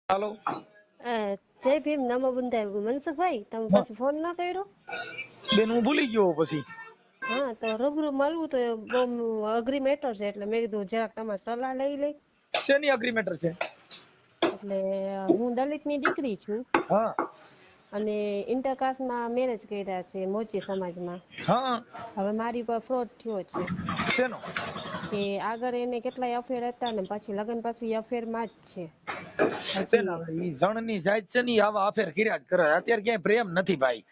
હાલો. જય ભીમ નમો બુંદાય મનસુખભાઈ તમે હા. પછી ફોન ના કર્યો. બેન હું ભૂલી ગયો પછી. હા તો રૂબરૂ મળવું તો બહુ અઘરી મેટર છે એટલે મેં કીધું જરાક તમારે સલાહ લઈ લઈ. શેની અગ્રીમેટર છે? એટલે હું દલિતની દીકરી છું હા અને ઇન્ટરકાસ્ટમાં મેરેજ કર્યા છે મોચી સમાજમાં. હા. હવે મારી પર ફ્રોડ થયો છે શેનો? કે આગળ એને કેટલાય અફેર હતા ને પછી લગ્ન પછી અફેરમાં જ છે શેના હજી. ઈ જણની જાત છે ની આવા અફેર કર્યા જ કરે. અત્યારે ક્યાંય પ્રેમ નથી ભાઈ.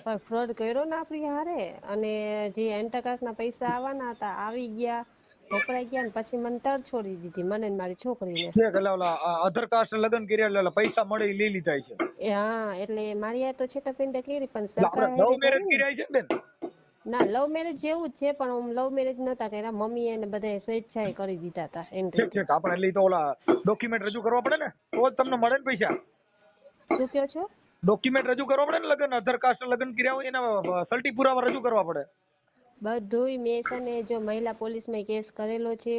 પણ ફ્રોડ કર્યો ને આપણી હારે અને જે એન્ટરકાસ્ટના પૈસા આવવાના હતા આવી ગયા વપરાઈ ગયા ને પછી મને તડ છોડી દીધી મને ને મારી છોકરીને. કે ઓલા અધર કાસ્ટ લગ્ન કર્યા એટલે પૈસા મળે ઈ લઈ લીધા છે. હા એટલે મારી આ તો છેતરપિંડી કરી પણ એટલે સરકાર આપણે લવ હારે મેરેજ કરી ને. કર્યા છે બેન. ના લવ મેરેજ જેવું જ છે પણ લવ મેરેજ નતા કર્યા મમ્મી એને બધા સ્વેચ્છાએ કરી દીધા હતા ઠીક એન્ટ્રી. ઠીક આપણે એટલે તો ઓલા ડોક્યુમેન્ટ રજૂ કરવા પડે ને તો જ તમને મળે ને પૈસા. શું કયો છો? ડોક્યુમેન્ટ રજૂ કરવા પડે ને લગ્ન અધર કાસ્ટ લગ્ન કર્યા હોય એના સલટી પુરાવા રજૂ કરવા પડે. બધુંય મેં છે ને જો મહિલા પોલીસમાં કેસ કરેલો છે.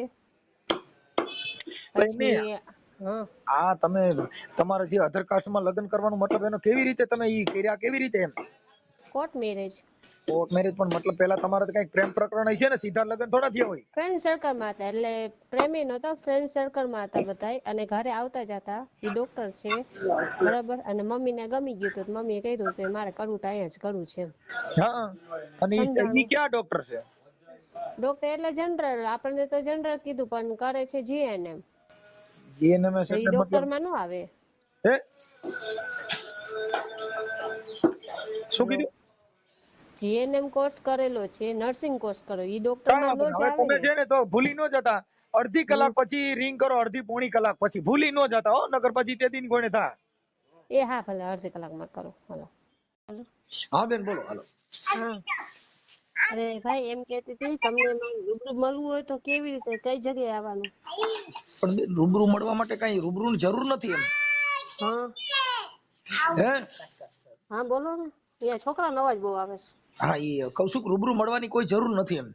પણ પછી એમને હા તમે તમારે જે અધર કાસ્ટમાં લગ્ન કરવાનું મતલબ એનો કેવી રીતે તમે ઈ કર્યા કેવી રીતે એમ? Court marriage. કોર્ટ મેરેજ પણ મતલબ પેલા તમારે તો કઈક પ્રેમ પ્રકરણ હશે ને સીધા લગ્ન થોડા થયા હોય. ફ્રેન્ડ સર્કલમાં હતા એટલે પ્રેમી નહોતા ફ્રેન્ડ સર્કલમાં હતા બધાય અને ઘરે આવતા જતા એ ડોક્ટર છે બરાબર અને મમ્મીને ગમી ગયું તો મમ્મીએ કહ્યું કે મારે કરવું તો અહીંયા જ કરવું છે એમ. હા અને ઈ સમજાણું ક્યાં ડોક્ટર છે? ડોક્ટર એટલે જનરલ આપણને તો જનરલ કીધું પણ કરે છે જીએનએમ. જીએનએમએસ તો એ એટલે ડોક્ટર મતલબ માં નો આવે. હે શું હલો કીધું? જીએનએમ કોર્સ કરેલો છે નર્સિંગ કોર્સ કરો ઈ કાંઈ ડોક્ટરમાં વાંધો નો નહીં. જ હવે આવે તમે ને. છે ને તો ભૂલી ન જતા. અડધી હમ કલાક પછી રિંગ કરો અડધી પોણી કલાક પછી ભૂલી ન જતા હો નકર પછી તે દિન કોઈને થાય. એ હા ભલે અડધી કલાકમાં કરો હાલો. હાલો હા બેન બોલો હાલો. હા અરે ભાઈ એમ કેતી હતી તમને રૂબરૂ મળવું હોય તો કેવી રીતે કઈ જગ્યાએ આવવાનું? પણ બેન રૂબરૂ મળવા માટે કઈ રૂબરૂની જરૂર નથી એમ. હા હે હા બોલો ને અહીંયા છોકરાનો અવાજ બહુ આવે છે. હા એ કઉ છું રૂબરૂ મળવાની કોઈ જરૂર નથી એમ.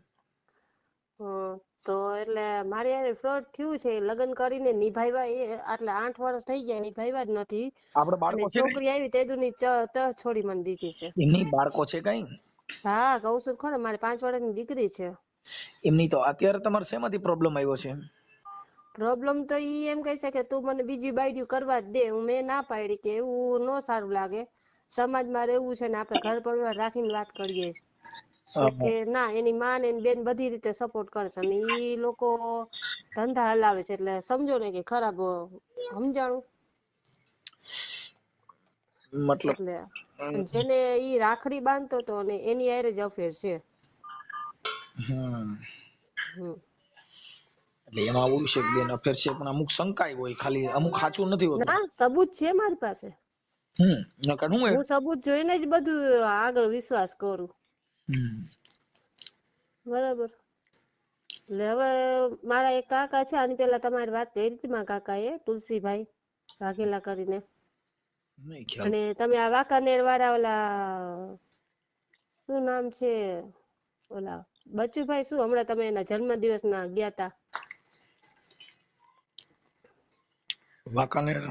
તો એટલે મારી હારે ફ્રોડ થયું છે લગ્ન કરીને નિભાવ્યા એ આટલા 8 વર્ષ થઈ ગયા નિભાવ્યા જ નથી આપડે અને બાળકો છે કઈ છોકરી આવી તેદુની છોડી મને દીધી છે. એમની બાળકો છે કઈ હા કઉ છું ખરો મારી 5 વર્ષની દીકરી છે. એમની તો અત્યારે તમારે શેમાંથી પ્રોબ્લેમ આવ્યો છે? પ્રોબ્લેમ તો ઈ એમ કહે છે કે તું મને બીજી બાયડી કરવા જ દે હું મેં ના પાડી કે એવું નો સારું લાગે સમાજમાં રહેવું છે ને આપણે ઘર પરિવાર રાખીને વાત કરીએ તો કે ના એની માં ને એની બેન બધી રીતે સપોર્ટ કરશે અને ઈ લોકો ધંધા હલાવે છે એટલે સમજો ને કે ખરાબ સમજાણું. મતલબ એટલે જેને ઈ રાખડી બાંધતો હતો ને એની હારે જ અફેર છે. હમ હમ એટલે એમાં આવું છે બેન અફેર છે પણ અમુક શંકાય હોય ખાલી અમુક સાચું નથી હોતું. ના સબૂત છે મારી પાસે. નકર હું હું સબૂત જોઈને જ બધું આગળ વિશ્વાસ કરું. બરાબર એટલે હવે મારા એક કાકા છે આની પેલા તમારી વાત કરી હતી મારા કાકા એ તુલસીભાઈ વાઘેલા કરીને નહીં ખ્યાલ. અને તમે આ વાંકાનેર વાળા ઓલા શું નામ છે ઓલા બચુભાઈ શું હમણાં તમે એના જન્મદિવસ ના ગયા તા વાંકાનેર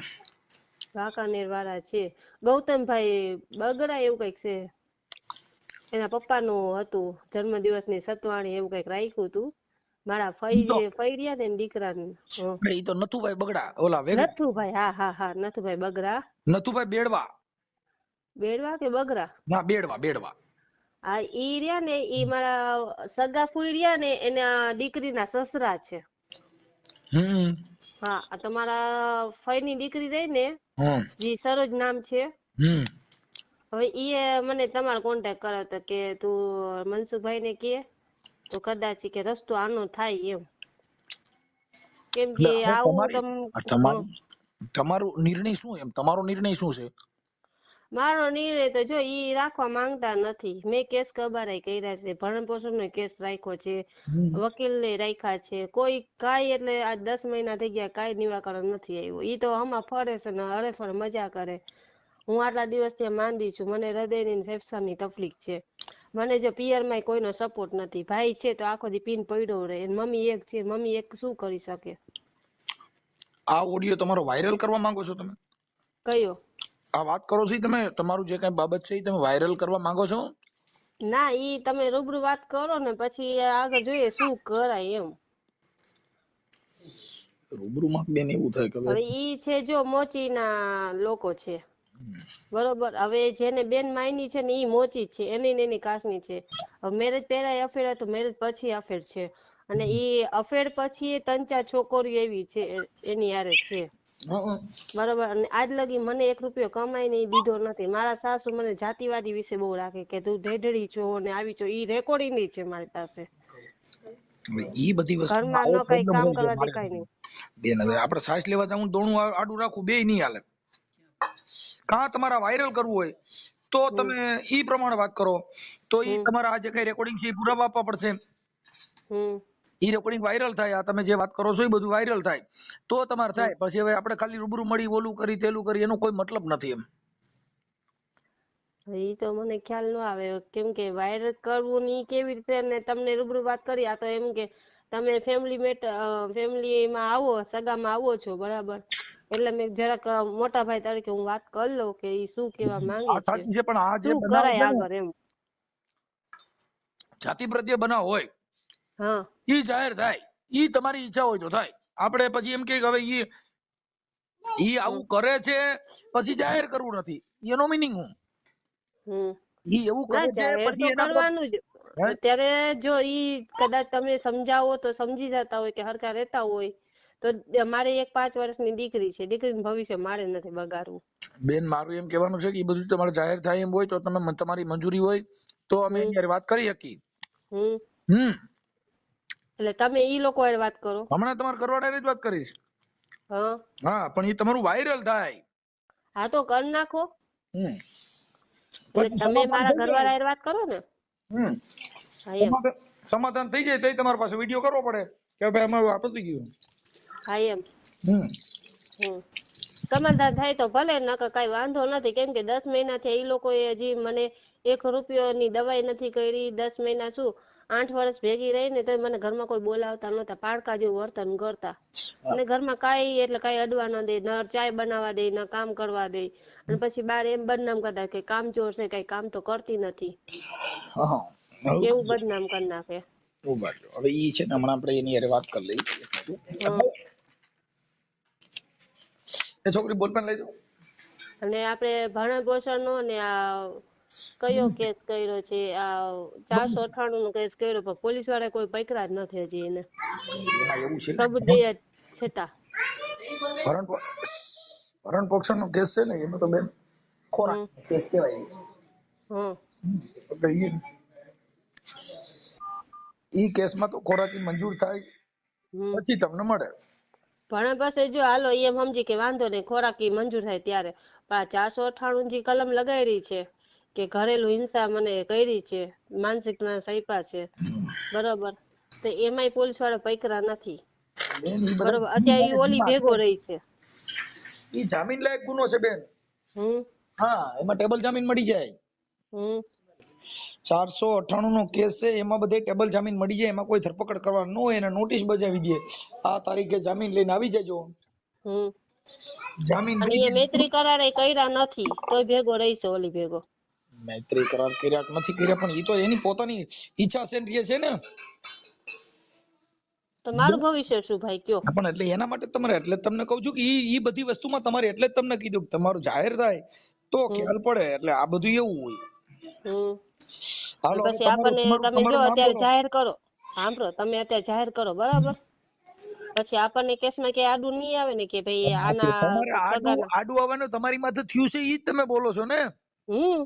વાંકાનેર વાળા છે ગૌતમભાઈ બગડા એવું કઈક છે એના પપ્પાનું હતું જન્મદિવસની સતવાણી એવું કઈક રાખ્યું હતું મારા ફઈ રહ્યા ને દીકરાનું ઈ તો નથુભાઈ બગડા ઓલા વેગડા નથુભાઈ હા નથુભાઈ બગરા નથુભાઈ બેડવા બેડવા કે બગરા ના બેડવા બેડવા હા ઈ રહ્યા ને ઈ મારા સગા ફૂઈ રહ્યા ને એના દીકરીના સસરા છે. હમ હા તમારા ફઈ ની દીકરી રહી ને હમ જી સરોજ નામ છે. હમ હવે ઈ મને તમારો કોન્ટેક્ટ કર્યો હતો કે તું મનસુખભાઈ ને કે તો કદાચ કે રસ્તો આનો થાય એમ કેમ એટલે કે હવે આવું તમારો નિર્ણય શું એમ તમારો નિર્ણય શું છે? મારો નિર્ણય તો જો ઈ રાખવા માંગતા નથી મેં કેસ કબારાઈ કર્યા છે ભરણ પોષણ નો કેસ રાખ્યો છે વકીલ ને રાખ્યા છે કોઈ કાંઈ એટલે આ 10 મહિના થઈ ગયા કાંઈ નિરાકરણ નથી આવ્યું ઈ તો આમાં ફરે છે ને હરેફર મજા કરે હું આટલા દિવસથી માંદી છું મને હૃદયની ફેફસાની તકલીફ છે. મને જો પિયરમાં કોઈનો સપોર્ટ નથી ભાઈ છે તો આખો દી પીન પડ્યો રહે મમ્મી એક છે મમ્મી એક શું કરી શકે. આ ઓડિયો તમારો વાયરલ કરવા માંગો છો તમે? કયો? આ વાત કરો છો ઈ તમે તમારું જે કઈ બાબત છે એ તમે વાયરલ કરવા માંગો છો? ના, ઈ તમે રૂબરૂ વાત કરો ને પછી આગળ જોઈએ શું કરાય એમ. રૂબરૂમાં બેન એવું થાય કે હવે ઈ છે જો મોચીના લોકો છે, બરોબર. હવે જેને બેન માયની છે ને ઈ મોચી જ છે, એની ને એની કાસ્ટની છે. હવે મેરેજ પહેલા અફેર હતું, મેરેજ પછી અફેર છે, અને ઈ અફેર પછી 3-4 છોકરીઓ એવી છે એની હારે છે, બરોબર. અને આજ લગી મને 1 રૂપિયો કમાઈને ઈ દીધો નથી. મારા સાસુ મને જાતિવાદી વિશે બહુ રાખે કે તું ઢેઢડી છો ને આવી છો. ઈ રેકોર્ડિંગ ઈ છે મારી પાસે. ઈ બધી વસ્તુમાં ઘરમાં આવો ન કઈ પ્રોબ્લેમ કામ હોય છે કરવા દે, મારે કઈ નહીં. બેન. હવે આપણે સાસ લેવા જાઉં દોણું આડું રાખું બેય નહીં હાલે. કાં તમારા વાયરલ કરવું હોય તો હમ તમે ઈ પ્રમાણે વાત કરો, તો ઈ હમ તમારા આ જે કઈ રેકોર્ડિંગ છે એ પુરાવા આપવા પડશે. હમ ઈ રેકોર્ડિંગ વાયરલ થાય, આ તમે જે વાત કરો છો એ બધું વાયરલ થાય તો તમારે હમ થાય. પછી હવે આપણે ખાલી રૂબરૂ મળી ઓલું કરી તેલું કરી એનો કોઈ મતલબ નથી એમ. ઈ તો મને ખ્યાલ ન આવે કેમ કે વાયરલ કરવું ને ઈ કેવી રીતે, ને તમને રૂબરૂ વાત કરી. આ તો એમ કે તમે ફેમિલીમાં આવો, સગામાં આવો છો, બરાબર. એટલે મેં જરાક મોટા ભાઈ તરીકે હું વાત કરી લઉં કે ઈ શું કેવા માંગે આ છે, સાચી છે, પણ આ જે શું બનાવ કરાય છે ને આગળ એમ. જાતિ પ્રત્યે બનાવ હોય હા ઈ જાહેર થાય, ઈ તમારી ઈચ્છા હોય તો થાય. આપણે પછી એમ કે હવે ઈ ઈ હમ આવું કરે છે પછી જાહેર કરવું નથી, એનો મિનિંગ હું? હમ ઈ એવું ના, કરે છે જાહેર તો પછી એના પર કરવાનું જ. હે અત્યારે જો ઈ કદાચ તમે સમજાવો તો સમજી જતા હોય કે હરખા રહેતા હોય તો. મારે એક 5 વર્ષની દીકરી છે, દીકરીનું ભવિષ્ય મારે નથી બગાડવું. બેન મારું એમ કહેવાનું છે કે એ બધું તમારે જાહેર થાય એમ હોય તો તમે તમારી મંજૂરી હોય તો અમે હમ એની હારે વાત કરી શકીએ. હમ હમ એટલે તમે ઈ લોકો હારે વાત કરો. હમણાં તમારા ઘરવાળાની જ વાત કરીશ. હા હા, પણ એ તમારું વાયરલ થાય. હા તો કરી નાખો. હમ એટલે પછી તમે સમાધાન મારા થઈ જાય. ઘરવાળા હારે વાત કરો ને. હમ હા એમ. સમાધાન થઈ જાય તો તમારી પાસે વિડીયો કરવો પડે કે ભાઈ અમારું આ પતી ગયું. હા એમ. હમ હમ સમાધાન થાય તો ભલે, નકર કઈ વાંધો નથી. કેમ કે 10 મહિનાથી ઈ લોકોએ હજી મને 1 રૂપિયોની દવાઈ નથી કરી. 10 મહિના શું 8 વર્ષ ભેગી રહીને તો મને ઘરમાં કોઈ બોલાવતા નહોતા, પાડકા જેવું વર્તન કરતા. અને ઘરમાં કાંઈ એટલે કાંઈ અડવા ન દે, ન ચાય બનાવવા દે, ન કામ કરવા દે. અને પછી બાર એમ બદનામ કરતા કે કામચોર છે, કઈ કામ તો કરતી નથી, હા એવું બદનામ કરી નાખે. હવે ઈ છે ને હમણાં આપણે એની હારે વાત કરી લઈ. હમ એ છોકરી બોલપેન લઈ જાઓ. અને આપણે ભરણ પોષણનો ને આ કયો કેસ કર્યો છે, આ 498 નો કેસ કર્યો, પણ પોલીસ વાળા કોઈ પકડા જ નથી હજી એને, એમાં એવું છે ને સબૂત દયા છતાં. ભરણ પોષણ નો કેસ છે ને એમાં તો બેન ખોરાક હમ કેસ કહેવાય. હમ એટલે ઈ કેસમાં તો ખોરાકી મંજૂર થાય હમ પછી તમને મળે. ભણે પાસે જો હાલો એમ સમજી કે વાંધો નહીં, ખોરાકી મંજૂર થાય ત્યારે. પણ આ 498 જે કલમ લગાડી છે કે ઘરેલું હિંસા મને કરી છે, માનસિક ત્રાસ આપ્યા છે, બરોબર. તો એમાંય પોલીસ વાળા પકડા નથી, બેન ઈ બધા બરોબર. અત્યારે ઈ ઓલી ભેગો રહી છે. ઈ જામીન લાયક ગુનો છે બેન. હમ હા, એમાં ટેબલ જામીન મળી જાય. હમ 498 નો કેસ છે, એમાં બધે ટેબલ જામીન મળી જાય. એમાં કોઈ ધરપકડ કરવાનું ન હોય, એને નોટિસ બજાવી દે, આ તારીખે જામીન લઈને આવી જજો. હમ જામીન અને થઈ એ જાય. મૈત્રી કરાર કર્યા નથી તોય ભેગો રહીશે ઓલી ભેગો. મૈત્રી કરાર કર્યા કે નથી કર્યા, પણ ઈ તો એની પોતાની ઈચ્છા છે ને. તો મારું ભવિષ્ય શું ભાઈ કયો? પણ એટલે એના માટે તમારે, એટલે તમને કહું છું કે ઈ બધી વસ્તુમાં તમારે, એટલે જ તમને કીધું કે તમારું જાહેર થાય તો હમ ખ્યાલ પડે. એટલે આ બધું એવું હોય. હમ હાલો હવે પછી તમારું આપણને તમારું તમે જો તમારું નામ અત્યારે બોલો. જાહેર કરો, સાંભળો, તમે અત્યારે જાહેર કરો, બરાબર. પછી આપણને કેસમાં ક્યાંય આડું નહીં આવે ને કે ભાઈ આના તમારે આડું સગાના. આડું આવવાનું તમારી માથે થયું છે ઈ જ તમે બોલો છો ને. હમ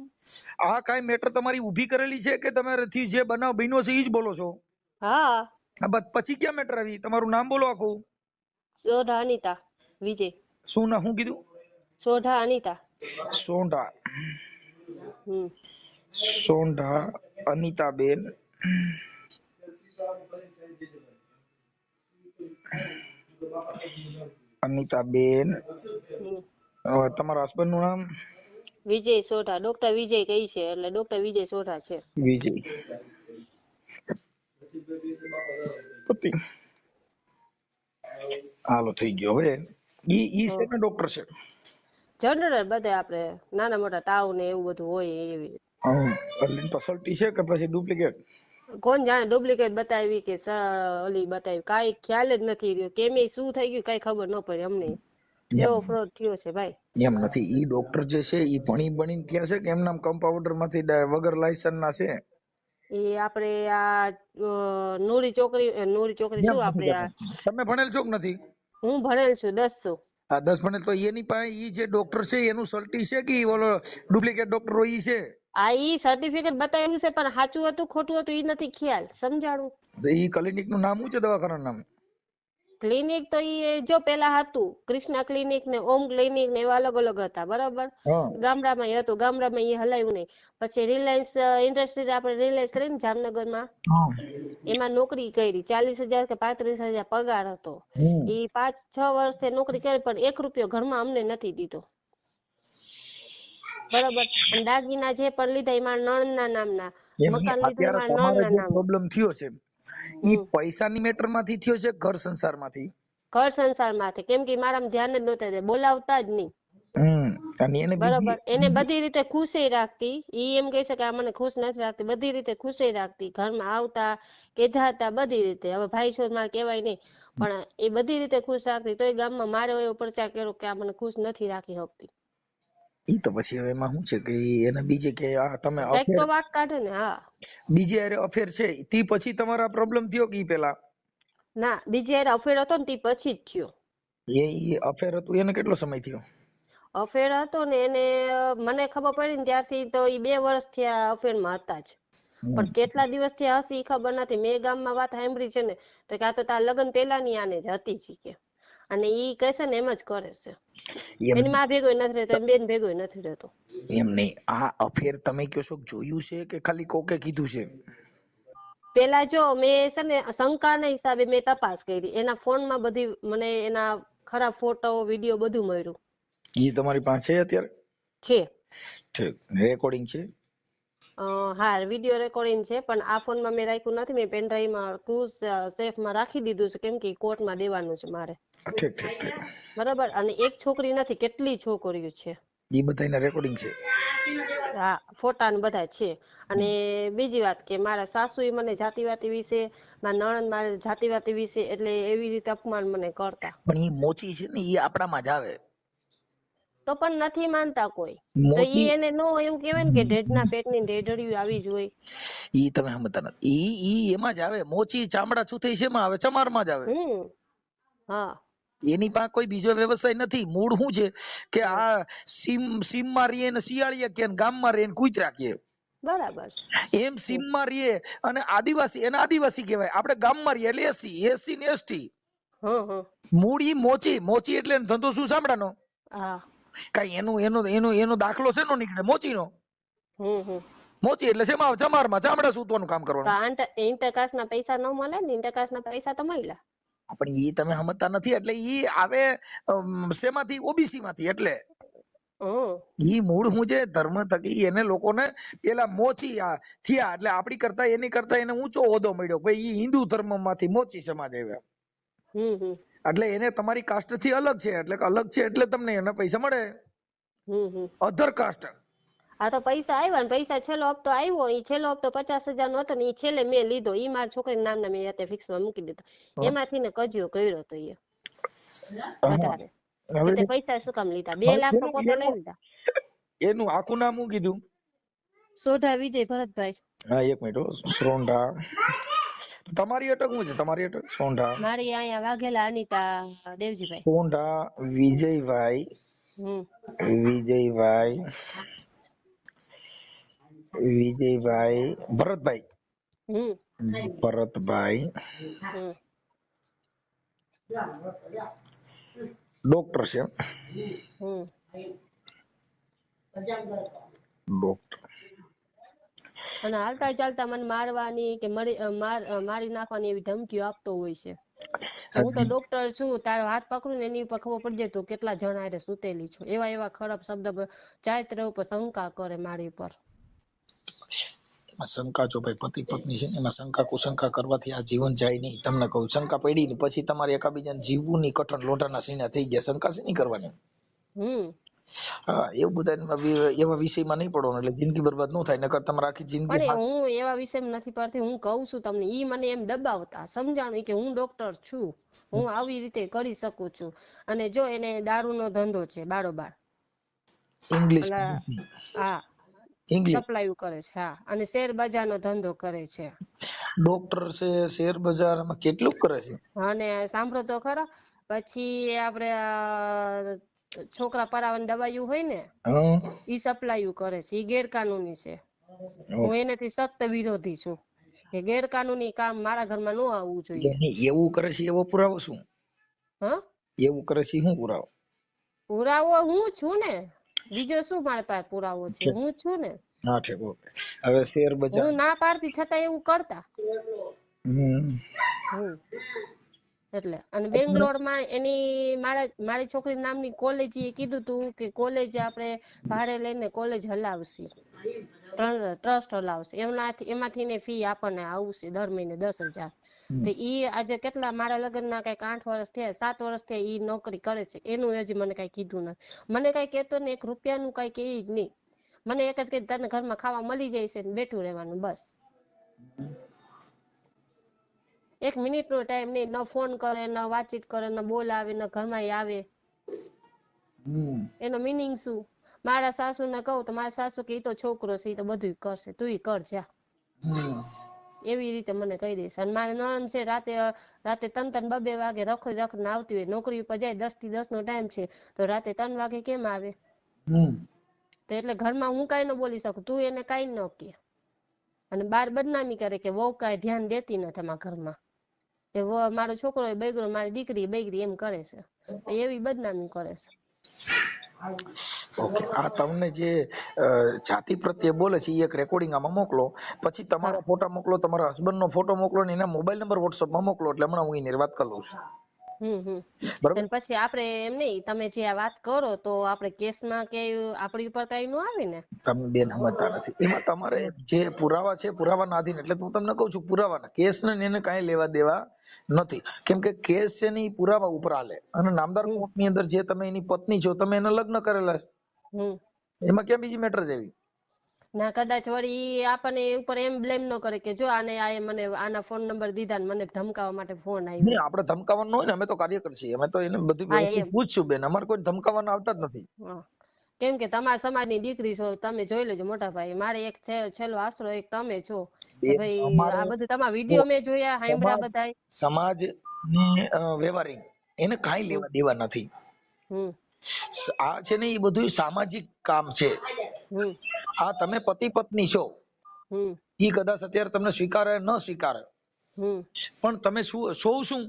આ કાઈ મેટર તમારી ઊભી કરેલી છે કે તમારે જે બનાવ બન્યો છે ઈ જ બોલો છો? હા. હા, બસ પછી ક્યાં મેટર આવી? તમારું નામ બોલો આખું. સોઢા અનિતા વિજય. શું ના શું કીધું? સોઢા અનિતા. સોંઢા. હમ સોંઢા અનિતાબેન. અનિતાબેન. હમ તમારા હસબન્ડ નું નામ? વિજય સોઢા. ડોક્ટર વિજય કઈ છે એટલે ડોક્ટર વિજય સોઢા છે. વિજય. પતિ. હાલો થઈ ગયો. હવે ઈ છે હમ ને ડોક્ટર છે? જનરલ બધે આપણે નાના મોટા તાવ ને એવું બધું હોય એવી એટલે તો સલ્ટી છે કે પછી ડુપ્લિકેટ? કોણ જાણે ડુપ્લિકેટ બતાવી કે ઓલી બતાવી, કાંઈ ખ્યાલ જ નથી રહ્યો કેમે શું થઈ ગયું કાંઈ ખબર ન પડી અમને. એવો ફ્રોડ થયો છે ભાઈ. એમ નથી, ઈ ડોક્ટર જે છે ઈ ભણી બનીને થયા છે કે એમનામ કમ્પાઉન્ડર માંથી વગર લાયસન્સ ના છે? એ આપણે આ નૂરી ચોકરી શું આપણે આ તમે ભણેલ છો કે નથી? હું ભણેલ છું 10 આ 10 ભણેલ તો એની પાસે ઈ જે ડોક્ટર છે એનું સલ્ટી છે કે ઈ ઓલો ડુપ્લિકેટ ડોક્ટર હોય ઈ છે? આ ઈ સર્ટિફિકેટ બતાવ્યું છે પણ સાચું હતું ખોટું હતું ઈ નથી ખ્યાલ સમજાણું. તો ઈ ક્લિનિક નું નામ શું છે, દવાખાનાનું નામ? ક્લિનિક તો ઈ જો પેલા હતું કૃષ્ણા ક્લિનિક ને ઓમ ક્લિનિક ને એવા અલગ અલગ હતા બરાબર. ગામડામાં હતું, ગામડામાં ઈ હલાવ્યું નહીં. પછી રિલાયન્સ ઇન્ડસ્ટ્રી આપણે રિલાયન્સ કરીને જામનગરમાં એમાં નોકરી કરી, 40,000 કે 35,000 પગાર હતો. ઈ 5-6 વર્ષથી નોકરી કરી પણ 1 રૂપિયો ઘરમાં અમને નથી દીધો બરાબર. અને દાગીના જે પણ લીધા એ મારા નણંદના નામના, મકાન લીધું એ મારા નણંદના નામના. પ્રોબ્લેમ થયો છે ઈ પૈસાની મેટર માંથી થયો છે ઘર સંસાર માંથી? ઘર સંસાર માંથી, કેમ કે મારામાં ધ્યાન જ નહોતા દે, બોલાવતા જ નહીં અને એને બરાબર. એને બધી રીતે ખુશી રાખતી, ઈ એમ કહે છે કે આ મને ખુશ નથી રાખતી, બધી રીતે ખુશી રાખતી, ઘરમાં આવતા કે જાતા બધી રીતે. હવે ભાઈ છોડ મારે કહેવાય નહીં પણ એ બધી રીતે ખુશ રાખતી, તોય ગામમાં મારે એવો પ્રચાર કર્યો કે આ મને ખુશ નથી રાખી શકતી. ઈ તો પછી હવે એમાં શું છે કે એને બીજે કે આ તમે કઈક તો વાત કાઢે ને. હા, બીજે અરે અફેર છે તી પછી તમારા પ્રોબ્લેમ થયો કે ઈ પેલા? ના, બીજી યાર અફેર હતો ને તે પછી જ થયો. એ અફેર હતું એને કેટલો સમય થયો? અફેર હતો ને એને મને ખબર પડી ને ત્યારથી તો ઈ 2 વર્ષથી આ અફેરમાં હતા જ. પણ કેટલા દિવસથી હશે ઈ ખબર નથી. મેં ગામમાં વાત સાંભળી છે ને તો કે આ તો તાર લગ્ન પેલાની આને જ હતી છે કે, અને ઈ કહે છે ને એમ જ કરે છે. એની માં ભેગોય નથી રહેતો, એની બેન ભેગોય નથી રહેતો. એમ નહીં, આ અફેર તમે કહો છો જોયું છે કે ખાલી કોકે કીધું છે? પેલા જો મેં છે ને શંકાના હિસાબે મેં તપાસ કરી, એના ફોનમાં બધી મને એના ખરાબ ફોટો વિડીયો બધું મળ્યું. ઈ તમારી પાસે છે અત્યારે? છે. ઠીક, રેકોર્ડિંગ છે? હા, વિડીયો રેકોર્ડિંગ છે પણ આ ફોનમાં મેં રાખ્યું નથી. મેં પેનડ્રાઈવમાં સેફમાં રાખી દીધું છે કેમ કે કોર્ટમાં દેવાનું છે મારે. ઠીક ઠીક ઠીક. બરાબર. અને એક છોકરી નથી, કેટલી છોકરીઓ છે. ઈ બધાના રેકોર્ડિંગ છે? હા, ફોટા ને બધા છે. અને બીજી વાત કે મારા સાસુએ મને જાતિવાતી વિશે, મારા નણંદ મારા જાતિવાતી વિશે એટલે એવી રીતે અપમાન મને કરતા. પણ ઈ મોચી છે ને ઈ આપણામાં જ આવે. તો પણ નથી માનતા કોઈ. તો ઈ એને નો એવું કહેવાય ને કે ઢેઢના પેટની ઢેઢડિયું આવી જ હોય. ઈ તમે સમજતા નથી. ઈ એમાં જ આવે. મોચી ચામડા છૂથઈ છે એમાં આવે, ચમારમાં જ આવે. હા, એની પાસે કોઈ બીજો વ્યવસાય નથી. મૂળ શું છે કે આ સીમમાં રહીએ ને શિયાળિયા કે ગામમાં રહીએ ને કૂતરા કે બરાબર. એમ સીમમાં રહીએ અને આદિવાસી એને આદિવાસી કહેવાય, આપણે ગામમાં રહીએ એટલે એસસી ને એસટી. મૂળ ઈ મોચી એટલે ધંધો શું ચામડાનો? હા, કઈ એનો દાખલો છે નો નીકળે મોચીનો. મોચી એટલે શેમાં ચમારમાં ચામડા સૂતવાનું કામ કરવાનું. ઇન્ટરકાસ્ટના પૈસા ન મળે ને, ઇન્ટરકાસ્ટના પૈસા તો મળ્યા. પણ ઈ તમે સમજતા નથી. એટલે ઈ આવે શેમાંથી? ઓબીસી માંથી. એટલે ઈ મૂળ હું છે ધર્મ થકી એને લોકોને પેલા મોચી થયા એટલે આપડી કરતા એની કરતા એને ઊંચો હોદ્દો મળ્યો. ભાઈ ઈ હિન્દુ ધર્મમાંથી મોચી સમાજ આવ્યા. એટલે એને તમારી કાસ્ટ થી અલગ છે, એટલે અલગ છે એટલે તમને એના પૈસા મળે. Other caste. આ તો પૈસા આવ્યા ને પૈસા છેલ્લો હપ્તો આવ્યો, ઈ છેલ્લો હપ્તો 50,000 નો હતો ને ઈ છેલ્લે મેં લીધો. ઈ મારા છોકરીના નામના મેં અત્યારે ફિક્સમાં મૂકી દીધો. એમાંથી ને કજિયો કર્યો હતો એ વધારે. એટલે પૈસા શું કામ લીધા? 2 લાખ તો પોતે લઈ લીધા. એનું આખું નામ શું કીધું? સોઢા વિજય ભરતભાઈ. હા, 1 મિનિટ. સોંઢા. તમારી અટક શું છે? તમારી અટક સોંઢા. મારી અહીંયા વાઘેલા અનિતા દેવજીભાઈ. સોંઢા વિજયભાઈ. વિજયભાઈ ભરતભાઈ. ભરતભાઈ ડોક્ટર છે. ડોક્ટર. અને હાલતા ચાલતા મને મારવાની કે મારી નાખવાની એવી ધમકીઓ આપતો હોય છે. હું તો ડોક્ટર છું, તારો હાથ પકડું ને એની ઉપર ખબર પડી જાય તું કેટલા જણા હારે સુતેલી છો. એવા ખરાબ શબ્દ ચારિત્ર ઉપર શંકા કરે મારી ઉપર. શંકા જો ભાઈ પતિ પત્ની છે ને એમાં શંકા કુશંકા કરવાથી આ જીવન જાય નહીં. તમને કહું, શંકા પડી ને પછી તમારે એકાબીજાને જીવવું નહીં. કઠણ લોઢાના સીના થઈ ગયા. શંકા છે નહીં કરવાની. હા એવું બધા એવા વિષયમાં નહીં પડવાનું એટલે જિંદગી બરબાદ ન થાય, નકર તમારે આખી જિંદગી પણ હું એવા વિષયમાં નથી પડતી, હું કહું છું તમને, ઈ મને એમ દબાવતા સમજાણું કે હું ડોક્ટર છું, હું આવી રીતે કરી શકું છું. અને જો એને દારૂનો ધંધો છે બારોબાર, ઇંગ્લિશ હા ઇંગ્લિશ સપ્લાય કરે છે, હા, અને શેર બજારનો ધંધો કરે છે. ડોક્ટર છે, શેર બજારમાં કેટલું કરે છે. અને સાંભળો તો ખરા, પછી આપણે છોકરા પરાવાની દવાઈઓ હોય ને ઈ સપ્લાય કરે છે, ઈ ગેરકાનૂની છે. હું એનાથી સખ્ત વિરોધી છું કે ગેરકાનૂની કામ મારા ઘરમાં ન આવવું જોઈએ. એવું કરે છે એવો પુરાવો શું? હા એવું કરે છે શું પુરાવો? પુરાવો હું છું ને, બીજો શું મારી પાસે પુરાવો છે, હું છું ને. હા ઠીક, ઓકે. હવે શેર બજાર હું ના પાડતી છતાં એવું કરતા. એટલે અને બેંગ્લોરમાં એની મારી છોકરી નામની કોલેજ એ કીધું તું કે કોલેજ આપણે ભાડે લઈને કોલેજ હલાવશી, ટ્રસ્ટ હલાવશે, એમાંથી ને ફી આપણને આવશે દર મહિને 10,000. તો ઈ આજે કેટલા મારા લગ્નના કઈક 8 વર્ષ થયા, 7 વર્ષ થયા ઈ નોકરી કરે છે, એનું હજી મને કઈ કીધું નથી. મને કઈ કેતો ને 1 રૂપિયાનું કઈ કે જ નહીં. મને એક જ કે તને ઘરમાં ખાવા મળી જાય છે ને બેઠું રહેવાનું બસ. 1 મિનિટનો ટાઈમ નહીં, ન ફોન કરે, ન વાતચીત કરે, ન બોલાવે, ન ઘરમાં આવે. એનો મિનિંગ શું? મારા સાસુને કહું તો મારા સાસુ કે ઈ તો છોકરો છે, ઈ તો બધું કરશે, તું કર જા. એવી રીતે મને કહી દઈશ. અને મારી નણંદ છે રાતે 3-3, 2-2 વાગે રખડીને આવતી હોય, નોકરી ઉપર જાય 10 થી 10 નો ટાઈમ છે, તો રાતે 3 વાગે કેમ આવે? તો એટલે ઘરમાં હું કાંઈ ન બોલી શકું, તું એને કાંઈ ન કે. અને બાર બદનામી કરે કે વહુ કાંઈ ધ્યાન દેતી નથી અમારા ઘરમાં, કે મારો છોકરો બૈગરો, મારી દીકરી બૈગરી એમ કરે છે, એવી બદનામી કરે છે. ઓકે, આ તમને જે જાતિ પ્રત્યે બોલે છે એ એક રેકોર્ડિંગ આમાં મોકલો, પછી તમારા ફોટા મોકલો, તમારા હસબન્ડ નો ફોટો મોકલો ને એના મોબાઈલ નંબર વોટ્સઅપમાં મોકલો, એટલે હમણાં હું એની વાત કરી લઉં છું. અને પછી આપણે એમ નહીં, તમે જે આ વાત કરો તો આપણે કેસમાં કે આપણી ઉપર કઈ નો આવે ને? તમે બેન સમજતા નથી, એમાં તમારે જે પુરાવા છે પુરાવાના આધીન, એટલે હું તમને કહું છું પુરાવાના કેસ ને એને કાંઈ લેવા દેવા નથી, કેમ કે કેસ છે ને એ પુરાવા ઉપર હાલે. અને નામદાર કોર્ટની અંદર જે તમે એની પત્ની છો, તમે એને લગ્ન કરેલા છે, એમાં ક્યાં બીજી મેટર છે? ના કદાચ વળી આપણને ઉપર એમ બ્લેમ ન કરે કે જો આને આ મને આના ફોન નંબર દીધા ને મને ધમકાવવા માટે ફોન આવ્યો. નહીં, આપણે ધમકાવવાનું હોય ને, અમે તો કાર્યકર છીએ, અમે તો એને બધું વ્યવસ્થિત પૂછશું બેન, અમારે કોઈ ધમકાવવાના આવતા જ નથી. કેમ કે તમારા સમાજની દીકરી છો, તમે જોઈ લેજો મોટા ભાઈ, મારે એક છેલ્લો આશરો એક તમે છો. ભાઈ આ બધું તમારા વિડીયો મેં જોયા, સાંભળ્યા બધા. સમાજ ને વ્યવહારિક એને કાંઈ લેવા દેવા નથી. આ છે ને એ બધું સામાજિક કામ છે. આ તમે પતિ પત્ની છો, ઈ કદાચ અત્યારે તમને સ્વીકારે ન સ્વીકારે, પણ તમે શું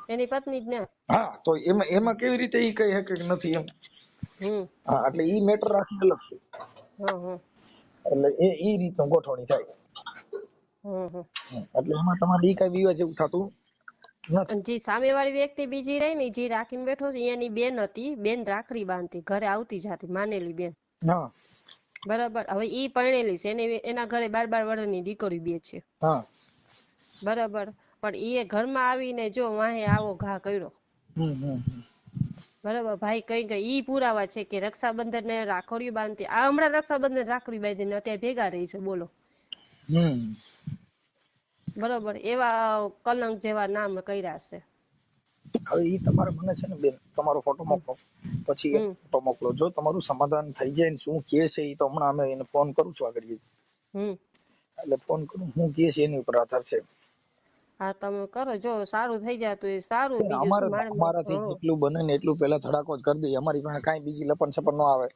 એની પત્ની જ ને. હા, તો એમાં કેવી રીતે ઈ કહી શકે કે નથી એમ? હા, એટલે ઈ મેટર રાખી અલગ છે. એટલે એ રીતનું ગોઠવણી થાય. એટલે એમાં તમારે ઈ કઈ વિવાદ જેવું થતું નથી. જે સામેવાળી વ્યક્તિ બીજી રહી ને જે રાખીને બેઠો છે એની બેન હતી, બેન રાખડી બાંધતી, ઘરે આવતી જાતી, માનેલી બેન. બરાબર, હવે ઈ પરણેલી છે, એના ઘરે 12-12 વર્ષની દીકરી બે છે. બરાબર, પણ એ ઘરમાં આવીને જો વાહે આવો ઘા કર્યો. બરાબર, ભાઈ કઈ ઈ પુરાવા છે કે રક્ષાબંધન ને રાખડીઓ બાંધતી, આ હમણાં રક્ષાબંધન રાખડી બાંધીને અત્યારે ભેગા રહી છે, બોલો. બરોબર, એવા કલંક જેવા નામ કર્યા છે. હવે ઈ તમારે મને છે ને બેન તમારો ફોટો મોકલો, પછી એક ફોટો મોકલો, જો તમારું સમાધાન થઈ જાય ને શું કે છે ઈ તો હમણાં અમે એને ફોન કરું છું આગળ, એટલે ફોન કરું હું કે છે એની ઉપર આધાર છે. હા, તમે કરો, જો સારું થઈ જાય તો એ સારું, બીજું શું. અમારાથી જેટલું બને ને એટલું પેલા ધડાકો જ કરી દઈએ, અમારી પાસે કાંઈ બીજી લપન છપન ન આવે,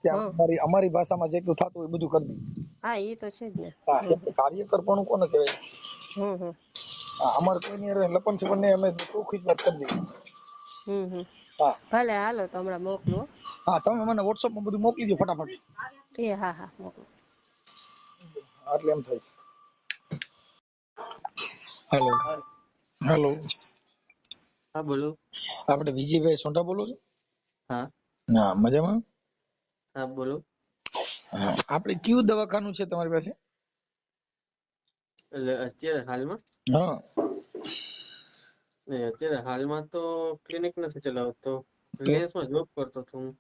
ત્યાં અમારી ભાષામાં જેટલું થતું હોય બધું કરી દઈએ. હા, એ તો છે જ ને. કાર્યકર પણ કોને કહેવાય? અમારે કોઈની લપન છપન ને અમે ચોખ્ખી જ વાત કરી દઈએ. ભલે, હાલો તો હમણાં મોકલો. હા, તમે મને વોટ્સઅપમાં બધું મોકલી દો ફટાફટ. હા, મોકલો. એટલે એમ થાય. હેલો. હેલો. હા, બોલો. આપણે વિજયભાઈ સોંટા બોલો છો? હા. હા, મજામાં? હા, બોલો. આપણે કયું દવાખાનું છે તમારી પાસે? એટલે અત્યારે હાલમાં? હા. અત્યારે હાલમાં તો ક્લિનિક નથી ચલાવતો, રિલાયન્સમાં જોબ કરતો છું હું.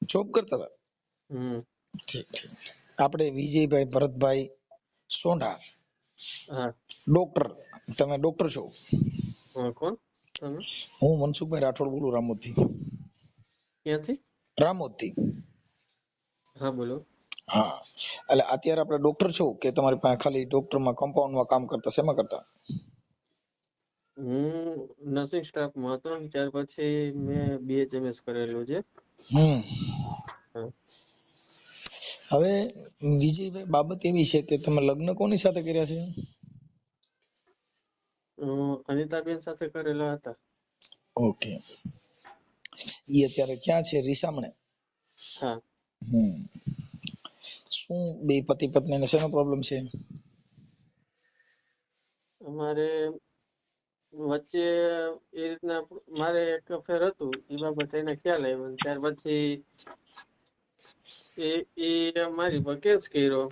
જોબ કરતા હતા. ઠીક ઠીક. આપણે વિજયભાઈ ભરતભાઈ સોંઢા, હા. ડોક્ટર. તમે ડોક્ટર છો? કોણ તમે? હું મનસુખભાઈ રાઠોડ બોલું, રામોદથી. ક્યાંથી? રામોદથી. હા બોલો. હા, એટલે અત્યારે આપણે ડોક્ટર છો કે તમારી પાસે ખાલી ડોક્ટરમાં કમ્પાઉન્ડમાં કામ કરતા, શેમાં કરતા? હું નર્સિંગ સ્ટાફમાં હતો ને ત્યાર પછી મેં BHMS કરેલું છે. હા. હવે વિજયભાઈ, બાબત એવી છે કે તમે લગ્ન કોની સાથે કર્યા છે? અનિતાબેન સાથે કરેલા હતા. ઓકે. ઈ અત્યારે ક્યાં છે? રીસામણે. હા. શું બે પતિ પત્નીને શેનો પ્રોબ્લેમ છે? અમારે વચ્ચે એ રીતના મારે એક અફેર હતું, એ બાબતે એને ખ્યાલ આવ્યો. ત્યાર પછી એ મારી પર કેસ કર્યો.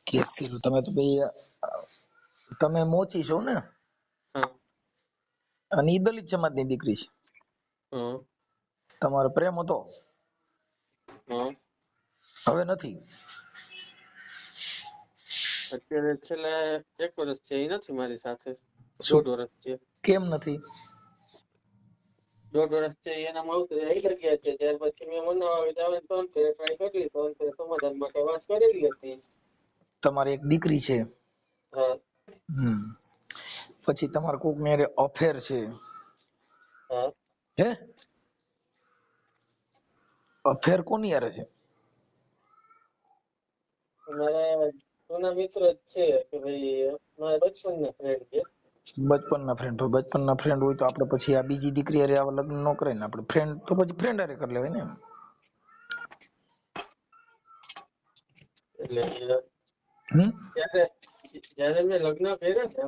કેસ કર્યો? તમે તો ભાઈ, તમે મોચી છો ને? હા. અને ઈ દલિત સમાજની દીકરી છે. હા. તમારો પ્રેમ હતો? હા. હવે નથી? અત્યારે છેલ્લા 1 વર્ષ છે એ નથી મારી સાથે. શું? 1.5 વર્ષ છે. કેમ નથી? 1.5 વર્ષ છે એના માવતરે આવી ગયા છે. ત્યાર પછી મેં મનાવા જવાની 3 ફેરે ટ્રાય કરી, 3 ફેરે સમાધાન માટે વાત કરેલી હતી. તમારી એક દીકરી છે? હા. પછી તમારે કોક ને હારે અફેર છે? હા. હે? અફેર કોની હારે છે? મારા જૂના મિત્ર જ છે કે ભાઈ, મારા બચપનના ફ્રેન્ડ છે. બચપનના ફ્રેન્ડ હોય? બચપનના ફ્રેન્ડ હોય તો આપણે પછી આ બીજી દીકરી હારે આવા લગ્ન ન કરાય ને. આપણે ફ્રેન્ડ તો પછી ફ્રેન્ડ હારે કરી લેવાય ને. એટલે હમ જયારે મેં લગ્ન કર્યા છે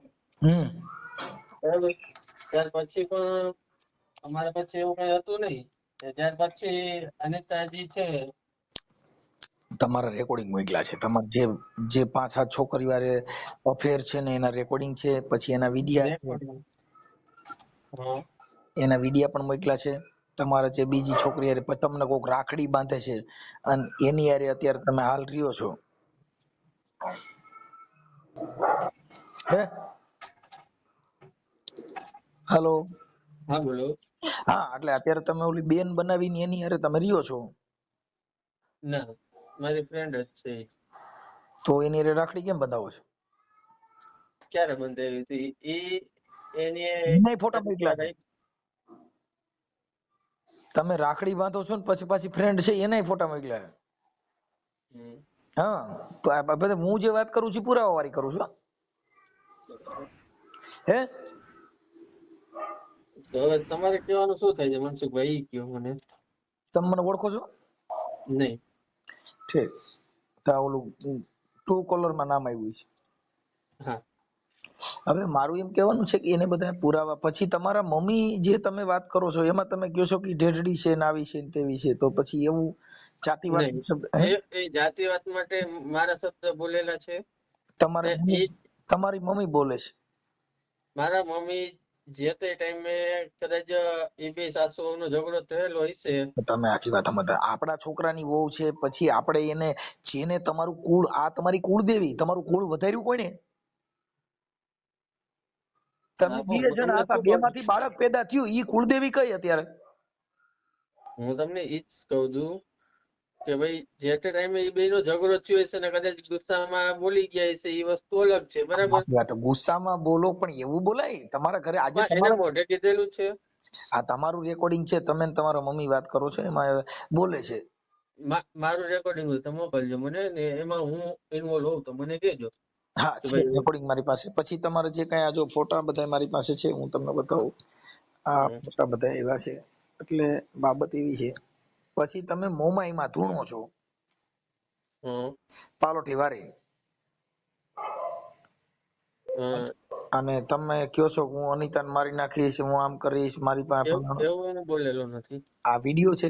બરાબર, ત્યાર પછી પણ અમારે પછી એવું કઈ હતું નહીં. ત્યાર પછી અનિતાજી છે. તમારા રેકોર્ડિંગ મોકલ્યા છે, તમારે જે 5-7 છોકરીઓ હારે અફેર છે ને એના રેકોર્ડિંગ છે, પછી એના વિડિયા છે, રેકોર્ડિંગ. હા. એના વિડિયા પણ મોકલ્યા છે. તમારે જે બીજી છોકરી હારે તમને કોક રાખડી બાંધે છે અને એની હારે અત્યારે તમે હાલ રહ્યો છો, હે? હાલો. હા બોલો. હા, એટલે અત્યારે તમે ઓલી બેન બનાવીને એની હારે તમે રહ્યો છો? ના, મારી ફ્રેન્ડ જ છે. તો એની હારે રાખડી કેમ બંધાવો છો? ક્યારે બંધાવી હતી? એની નહીં, ફોટા મોકલ્યા છે. તમે રાખડી બાંધો છો ને પછી પાછી ફ્રેન્ડ છે એનાય ફોટા મોકલ્યા છે. હા, તો આ બધા હું જે વાત કરું છું પુરાવા વાળી કરું છું. હે? તો હવે તમારે કહેવાનું શું થાય છે મનસુખભાઈ, ઈ કયો મને. તમે મને ઓળખો છો? નહીં. ઠીક. તો ઓલું ટ્રુ કોલર માં નામ આવ્યું છે. હા. હવે મારું એમ કહેવાનું છે કે એને બધા પુરાવા, પછી તમારા મમ્મી જે તમે વાત કરો છો એમાં તમે કહો છો કે ઢેઢડી છે ને આવી છે ને તેવી છે, તો પછી એવું જાતિવાદ નહીં, શબ્દ, હે? એ જાતિવાદ માટે મારા શબ્દ બોલેલા છે. તમારે ને એ તમારી મમ્મી બોલે છે? મારા મમ્મી જે તે ટાઈમે કદાચ એ બે સાસુઓનો ઝઘડો થયેલો હશે. તમે આખી વાત સમજતા. આપણા છોકરાની વહુ છે, પછી આપણે એને, જેને તમારું કુળ, આ તમારી કુળદેવી, તમારું કુળ વધાર્યું કોને? તમે હા, બે પણ હું જણા તમને હતા, શું બે કહું છું, માંથી બાળક પેદા થયું, ઈ કુળદેવી કઈ અત્યારે? હું તમને ઈ જ કહું છું કે ભાઈ જે તે ટાઈમે એ બેનો ઝઘડો થયો હશે ને કદાચ ગુસ્સામાં બોલી ગયા હશે, એ વસ્તુ અલગ છે, બરાબર. વાત ગુસ્સામાં બોલો, પણ એવું બોલાય? તમારા ઘરે આજે એને તમારા, મોઢે કીધેલું છે. આ તમારું રેકોર્ડિંગ છે, તમે ને તમારા મમ્મી વાત કરો છો એમાં બોલે છે. મારું રેકોર્ડિંગ હોય તો મોકલજો મને, ને એમાં હું ઇન્વોલ્વ હોઉં તો મને કહેજો હા, કે છે ભાઈ. રેકોર્ડિંગ મારી પાસે. પછી તમારે જે કઈ આ જો ફોટા બધા મારી પાસે છે, હું તમને બતાવું. આ ફોટા બધા એવા છે. એટલે બાબત એવી છે. પછી તમે મોમાઈમાં ધૂણો છો, પાલોઠી વારી, અને તમે કયો છો હું અનિતાને મારી નાખીશ, હું આમ કરીશ, મારી પાસે એવું હું બોલેલો નથી. આ વિડીયો છે.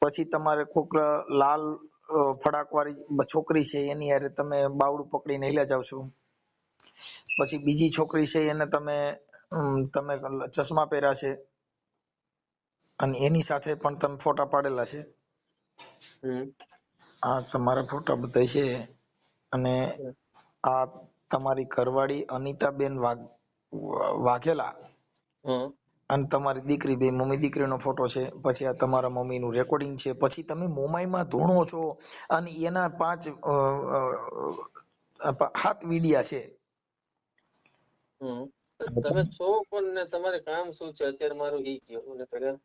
પછી તમારે કોક લાલ ફડાક વાળી છોકરી છે એની હારે તમે બાવડું પકડીને હેલ્યા જાવ છો. પછી બીજી છોકરી છે એને તમે ચશ્મા પહેર્યા છે. અને એની સાથે પણ તમે ફોટા પાડેલા છે. આ તમારા ફોટા બધા છે અને આ તમારી ઘરવાળી અનિતાબેન વાઘેલા અને તમારી દીકરી, બે મમ્મી દીકરીનો ફોટો છે. પછી આ તમારા મમ્મીનું રેકોર્ડિંગ છે. પછી તમે મોમાઈમાં ધૂણો છો અને એના 7 વિડિયા છે. તમે છો કોણ ને તમારે કામ શું છે અત્યારે મારું ઈ કયો મને પહેલા.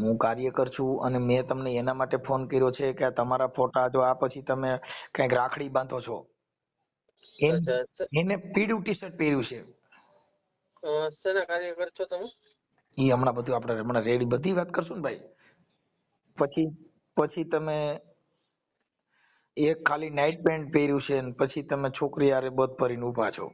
હું કાર્યકર છું અને મેં તમને એના માટે ફોન કર્યો છે કે તમારા ફોટા જો આ પછી તમે કઈક રાખડી બાંધો છો, એને પીળું ટી શર્ટ પહેર્યું છે. શેના કાર્યકર છો તમે? એ હમણાં બધું આપણે હમણાં રેડી બધી વાત કરશું ને ભાઈ. પછી તમે એક ખાલી નાઇટ પેન્ટ પહેર્યું છે ને પછી તમે છોકરી હારે બધ ભરીને ઉભા છો.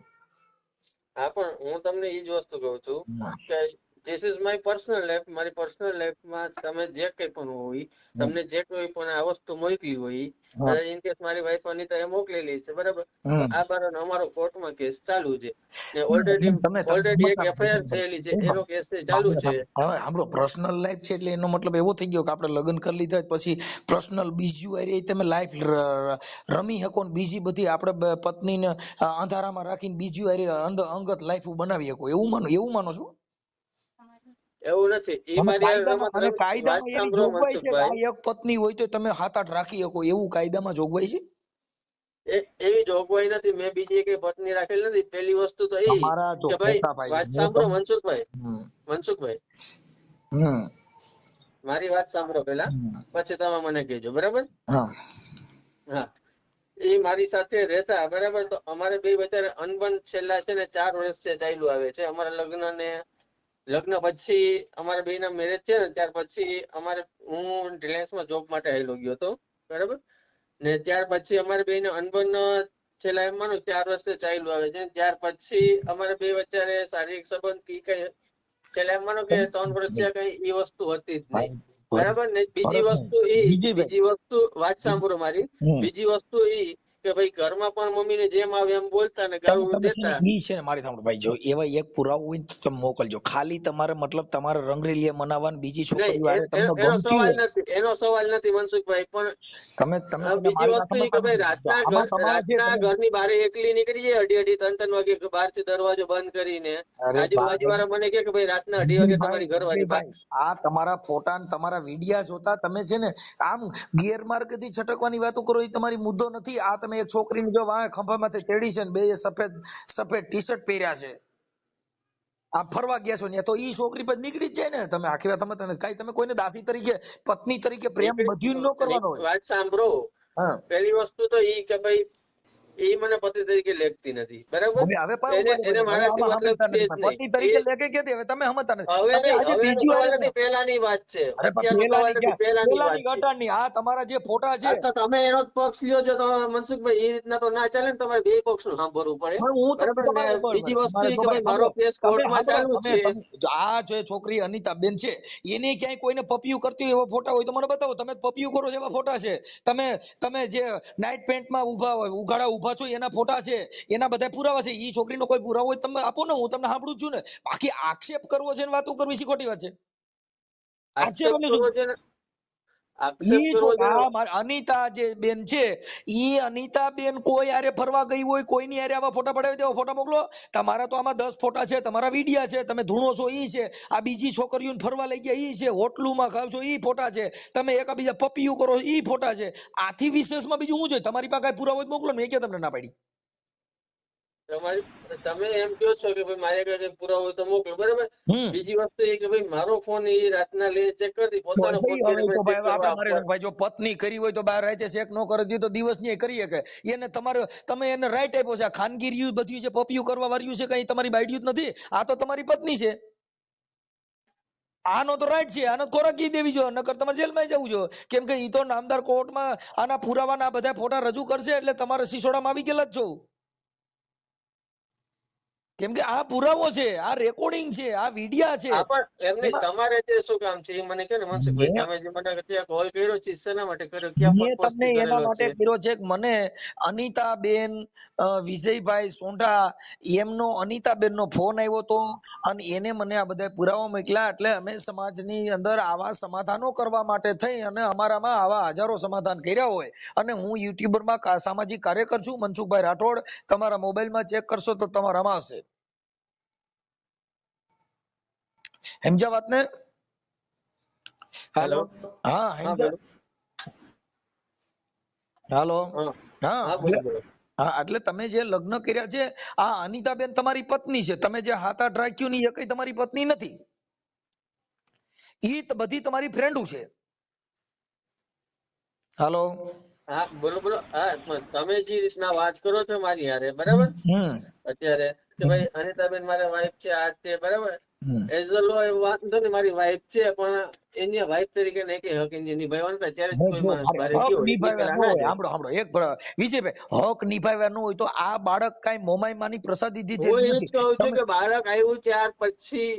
હા, પણ હું તમને ઈ જ વસ્તુ કહું છું કે this is my personal life. મારી પર્સનલ લાઈફમાં તમે જે કંઈ પણ હોય, તમને જે કોઈ પણ આ વસ્તુ મોકલી હોય, કદાચ ઇન કેસ મારી વાઈફ અનિતા એ મોકલેલી છે, બરાબર, તો આ બારાનો અમારો કોર્ટમાં કેસ ચાલુ છે ને ઓલરેડી એક એફઆઈઆર થયેલી છે, એનો કેસ ચાલુ છે. હવે આપણો પર્સનલ લાઈફ છે એટલે એનો મતલબ એવો થઈ ગયો કે આપણે લગ્ન કરી લીધા પછી પર્સનલ બીજું એરિયા તમે લાઈફ રમી શકો ને બીજી બધી આપણે પત્નીને અંધારામાં રાખીને બીજું એરિયા અંગત લાઈફ બનાવી શકો, એવું માનો છો? એવું નથી. એ મારી રમત વાત સાંભળો મનસુખભાઈ, એક પત્ની હોય તો તમે 7-8 રાખી શકો, એવું કાયદામાં જોગવાઈ છે? એવી જોગવાઈ નથી. મેં બીજી એક પત્ની રાખેલી નથી. પહેલી વસ્તુ તો એ કે ભાઈ વાત સાંભળો મનસુખભાઈ, મારી વાત સાંભળો પેલા, પછી તમે મને કહેજો, બરાબર? હા, એ મારી સાથે રહેતા, બરાબર. તો અમારે બે વચ્ચે અનબન છેલ્લા છે ને 4 વર્ષથી ચાલ્યું આવે છે. અમારા લગ્ન પછી અમારા બે ના મેરેજ છે ને ત્યાર પછી હું રિલાયન્સમાં જોબ માટે આવેલો ગયો હતો, બરાબર. ને ત્યાર પછી અમારે બે ને અનબન છેલ્લા એમ માનો 4 વર્ષથી ચાલ્યું આવે છે. ત્યાર પછી અમારે બે વચ્ચે શારીરિક સંબંધ કઈ છેલ્લા એમ માનો કે 3 વર્ષ કઈ એ વસ્તુ હતી જ નહીં, બરાબર. ને બીજી વસ્તુ વાત સાંભળો મારી, બીજી વસ્તુ એ કે ભાઈ ઘરમાં પણ મમ્મીને જેમ આવે એમ બોલતા ને ગાળું દેતા. ઈ છે ને મારી સાંભળો ભાઈ, જો એવા એક પુરાવો હોય તો તમે મોકલજો. ખાલી તમારે મતલબ તમારે રંગરેલીએ મનાવવાનું બીજી છોકરીઓ હારે તમને ગમતી હોય, એનો સવાલ નથી મનસુખભાઈ, પણ બીજી વસ્તુ એ કે ભાઈ રાતના ઘરની બહાર એકલી નીકળી જાય 2:30-3 વાગે બહારથી દરવાજો બંધ કરીને, આજુબાજુ વાળા મને કે ભાઈ રાતના 2:30 વાગે તમારી ઘરવાળી બહાર. આ તમારા ફોટા ને તમારા વિડિયા જોતા તમે છે ને આમ ગેરમાર્ગથી છટકવાની વાતો કરો, એ તમારી મુદ્દો નથી. આ તમે એક છોકરીને જો વાહ ખંભામાંથી તેડી છે ને બે સફેદ ટી શર્ટ પહેર્યા છે, આ ફરવા ગયા છો ને, તો ઈ છોકરી પર નીકળી જ જાય ને. તમે આખી વાત તમે કોઈને દાસી તરીકે પત્ની તરીકે પ્રેમ બધું ન કરવાનો હોય. વાત સાંભળો, પહેલી વસ્તુ તો ઈ કે ભાઈ એ મને પતિ તરીકે લેખતી નથી, બરાબર. એને મારાથી મતલબ છે જ નહીં. પતિ તરીકે લેખે કે તમે સમજતા નથી. હવે સવાલ નથી, પહેલાની વાત છે. અત્યારનો સવાલ નથી, પહેલાની વાત છે. આ તમારા જે ફોટા છે તો તમે એનો જ પક્ષ લ્યો છો તો મનસુખભાઈ, એ રીતના તો ના ચાલે ને. તમારે બે પક્ષનું સાંભળવું પડે, બરાબર. બીજી વસ્તુ કે ભાઈ મારો કેસ કોર્ટમાં ચાલુ છે. આ જે છોકરી અનિતાબેન છે એને ક્યાંય કોઈને પપિયું કરતી હોય એવા ફોટા હોય તો મને બતાવો. તમે પપિયું કરો એવા ફોટા છે. તમે જે નાઇટ પેન્ટમાં ઉઘાડા ઉભા છો એના ફોટા છે, એના બધા પુરાવા છે. ઈ છોકરીનો કોઈ પુરાવો હોય તમે આપો ને, હું તમને સાંભળું છું ને. બાકી આક્ષેપ કરવો છે ને વાતો કરવી છે, ખોટી વાત છે. અનિતા જે બેન છે, ઈ અનિતા બેન કોઈ હારે ફરવા ગઈ હોય, કોઈની હારે આવા ફોટા પડાવી દેવા, ફોટા મોકલો. તમારા તો આમાં 10 ફોટા છે, તમારા વિડિયા છે, તમે ધૂણો છો ઈ છે, આ બીજી છોકરીઓને ફરવા લઈ ગયા ઈ છે, હોટલુમાં ખાવ છો ઈ ફોટા છે, તમે એકાબીજા પપિયું કરો ઈ ફોટા છે. આથી વિશેષમાં બીજું શું જોઈએ? તમારી પાસે કઈ પુરાવો હોય મોકલો. મેં કે તમને ના પાડી. તમે એમ કહો છો કે ભાઈ મારે કઈ પુરાવો હોય તો મોકલો, બરાબર. બીજી વસ્તુ એ કે ભાઈ મારો ફોન એ રાતના લે ચેક કરી, પોતાનો ફોન ભાઈ જો પત્ની કરી હોય તો બહાર રાતે ચેક ન કરે તો દિવસની કરી શકે. એને તમે એને રાઈટ આપ્યો છે. ખાનગી રહ્યું બધું જે પપિયું કરવા વાળ્યું છે કઈ તમારી બાઈડ્યું જ નથી. આ તો તમારી પત્ની છે. આનો તો રાઈટ છે, આનો ખોરાકી દેવી જોઈએ, નકર તમારે જેલમાં જવું જોઈએ. કેમ કે ઈ તો નામદાર કોર્ટમાં આના પુરાવાના બધા ફોટા રજૂ કરશે એટલે તમારે સિસોડામાં આવી ગયેલા જ છો. કેમ કે આ પુરાવો છે, આ રેકોર્ડિંગ છે, આ વિડિયા છે. એમને તમારે જે શું કામ છે એ મને કહો ને મનસુખભાઈ, તમે જે મને ત્યાં કોલ કર્યો છે શેના માટે કર્યો, ક્યાં પર્પઝ થી એના કરેલો માટે છે? કર્યો છે કે મને અનિતાબેન વિજયભાઈ સોંઢા એમનો અનિતાબેન નો ફોન આવ્યો હતો અને એને મને આ બધા પુરાવા મોકલ્યા. એટલે અમે સમાજની અંદર આવા સમાધાનો કરવા માટે થઈ અને અમારામાં આવા હજારો સમાધાન કર્યા હોય. અને હું યુટ્યુબરમાં સામાજિક કાર્યકર છું, મનસુખભાઈ રાઠોડ. તમારા મોબાઈલમાં ચેક કરશો તો તમારામાં હશે. સમજ્યા વાત ને? હાલો, હા સમજ્યા. હાલો, હા એટલે તમે જે લગ્ન કર્યા છે, આ અનિતાબેન તમારી પત્ની છે. તમે જે 7-8 રાખ્યું ની એ કઈ તમારી પત્ની નથી. ઈ બધી તમારી ફ્રેન્ડો છે. હાલો, હા બોલો બોલો. હા તમે જે રીતના વાત કરો છો મારી હારે, બરાબર, અત્યારે કે ભાઈ અનિતાબેન મારા વાઈફ છે, આ છે, બરાબર, એઝ અ લો વાત નથી, મારી વાઈફ છે, પણ એની વાઈફ તરીકે નહીં કે હક એની નિભાવવાનું થાય ત્યારે જ કોઈ માણસ બહાર ગયો હોય, એ પેલા ના જાય. વિજયભાઈ, હક નિભાવ્યા ન હોય તો આ બાળક કઈ મોમાઈ માની પ્રસાદી હું દીધેલી એ જ કહું છું કે બાળક આવ્યું ત્યાર પછી,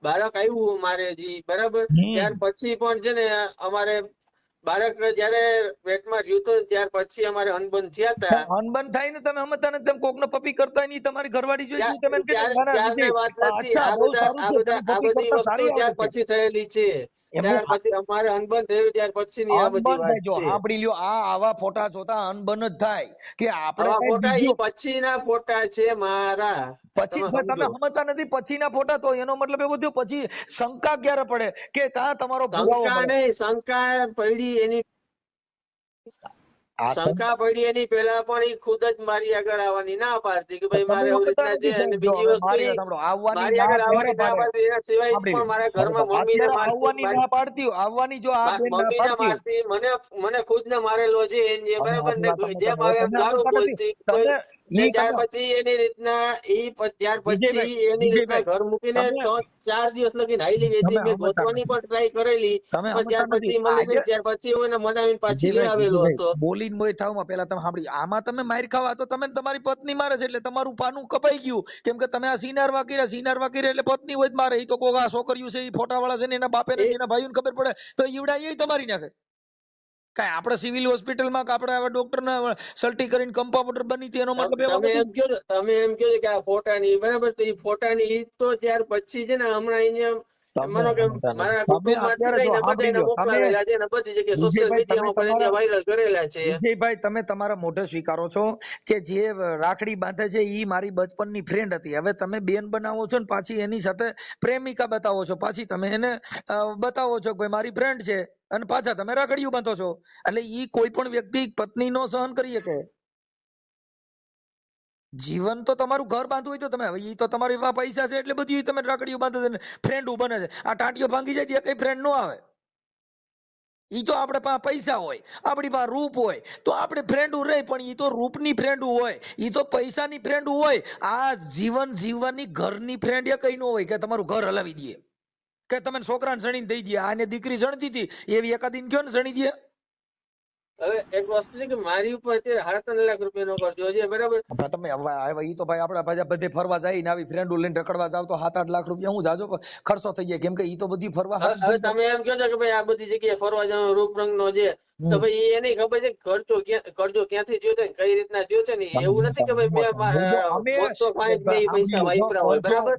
બાળક આવ્યું મારે જી, બરાબર, ત્યાર પછી પણ છે ને અમારે બાળક જયારે પેટમાં રહ્યું હતું ત્યાર પછી અમારે અનબન થયા હતા. અનબન થાય ને તમે સમજતા ને, તમે કોક ને પપી કરતા નહીં, તમારી ઘરવાળી જોઈ તમે ત્યારની વાત નથી. આ બધી વસ્તુ ત્યાર પછી થયેલી છે. ત્યાર પછી અમારે અનબન થયું ત્યાર પછી ની આ બધી વાત છે. સાંભળી લ્યો, આવા ફોટા જોતા અનબન જ થાય કે આપણે ફોટા એ પછીના ફોટા છે મારા. પછી તમે સમજતા નથી. પછીના ફોટા તો એનો મતલબ એવો થયો પછી શંકા ક્યારે પડે કે કા તમારો શંકા નહીં, શંકા પડી એની શંકા પડી એની પહેલા પણ એ ખુદ જ મારી આગળ આવવાની ના પાડતી કે ભાઈ મારે આવી રીતના છે. અને બીજી વસ્તુ મારી આગળ આવવાની ના પાડતી, એના સિવાય પણ મારા ઘરમાં મમ્મીને મારતી, મમ્મીને મારતી, મને ખુદ ને મારેલો છે. બરાબર ને, જેમ આવે એમ ગાળું બોલતી. ત્યાર પછી એની રીતના ત્યાર પછી એની રીતના ઘર મૂકીને 4 દિવસ લગીને હાલી ગઈ હતી. મેં ગોતવાની પણ ટ્રાય કરેલી, પણ ત્યાર પછી મળી નહીં. ત્યાર પછી હું એને મનાવીને પાછી લઈ આવેલો હતો. બોલીને મોય થાવમાં પેલા તમે સાંભળી, આમાં તમે માર ખાવા તો તમે તમારી પત્ની મારે છે એટલે તમારું પાનું કપાઈ ગયું. કેમ કે તમે આ સિનારવા કર્યા એટલે પત્ની હોય જ મારે. એ તો કોક આ છોકરીઓ છે, એ ફોટા વાળા છે ને એના બાપે ને એના ભાઈઓને ખબર પડે તો ઈવડા એ તમારી નાખે. કઈ આપણે સિવિલ હોસ્પિટલમાં આપણે આવા ડોક્ટર ને સલ્ટી કરીને કમ્પાઉન્ડર બની એનો મતલબ એવો નથી. તમે એમ કહો કે આ ફોટાની, બરાબર, તો એ ફોટાની તો ત્યાર પછી છે ને હમણાં અહીંયા માનો કે મારા કુટુંબમાંથી લઈને બધાને મોકલાવેલા છે અને બધી જગ્યાએ સોશિયલ મીડિયામાં પણ ત્યાં વાયરલ કરેલા છે. વિજયભાઈ, તમે તમારા મોઢે સ્વીકારો છો કે જે રાખડી બાંધે છે ઈ મારી બચપનની ફ્રેન્ડ હતી. હવે તમે બેન બનાવો છો ને પાછી એની સાથે પ્રેમિકા બતાવો છો, પાછી તમે એને બતાવો છો કે મારી ફ્રેન્ડ છે અને પાછા તમે રાખડીઓ બાંધો છો. એટલે ઈ કોઈ પણ વ્યક્તિ પત્ની નો સહન કરી શકે. જીવન તો તમારું ઘર બાંધવું હોય તો તમે, હવે ઈ તો તમારી પાસે પૈસા છે એટલે બધી તમે રાખડીઓ બાંધે છે, ફ્રેન્ડ બને છે. આ ટાંટીઓ ભાંગી જાય ત્યાં કઈ ફ્રેન્ડ નો આવે. ઈ તો આપણે પાસે પૈસા હોય, આપણી પાસે રૂપ હોય તો આપણે ફ્રેન્ડ રહે, પણ ઈ તો રૂપની ફ્રેન્ડ હોય, ઈ તો પૈસાની ફ્રેન્ડ હોય. આ જીવન જીવવાની ઘરની ફ્રેન્ડ એ કઈ ન હોય કે તમારું ઘર હલાવી દે, કે તમે છોકરાને સણીને દઈ દે. આને દીકરી સણતી હતી એવી એકાદીને કયો ને સણી દે. હવે એક વસ્તુ છે કે મારી ઉપર અત્યારે 7 લાખ રૂપિયાનો કરજો છે, બરાબર. તમે ઈ તો ભાઈ આપણે બધે ફરવા જાય ને આવી ફ્રેન્ડો લઈને રખડવા જાવ તો 7-8 લાખ રૂપિયા હું જાજો ખર્ચો થઈ જાય. કેમ કે ઈ તો બધી ફરવા. હવે તમે એમ કહો છો કે ભાઈ આ બધી જગ્યાએ ફરવા જવાનો રૂપ રંગ નો છે, તો ભાઈ એને ખબર છે ખર્ચો ક્યાંથી થયો છે, કઈ રીતના થયો છે ને. એવું નથી કે ભાઈ મેં 505 પૈસા વાપરા હોય, બરાબર.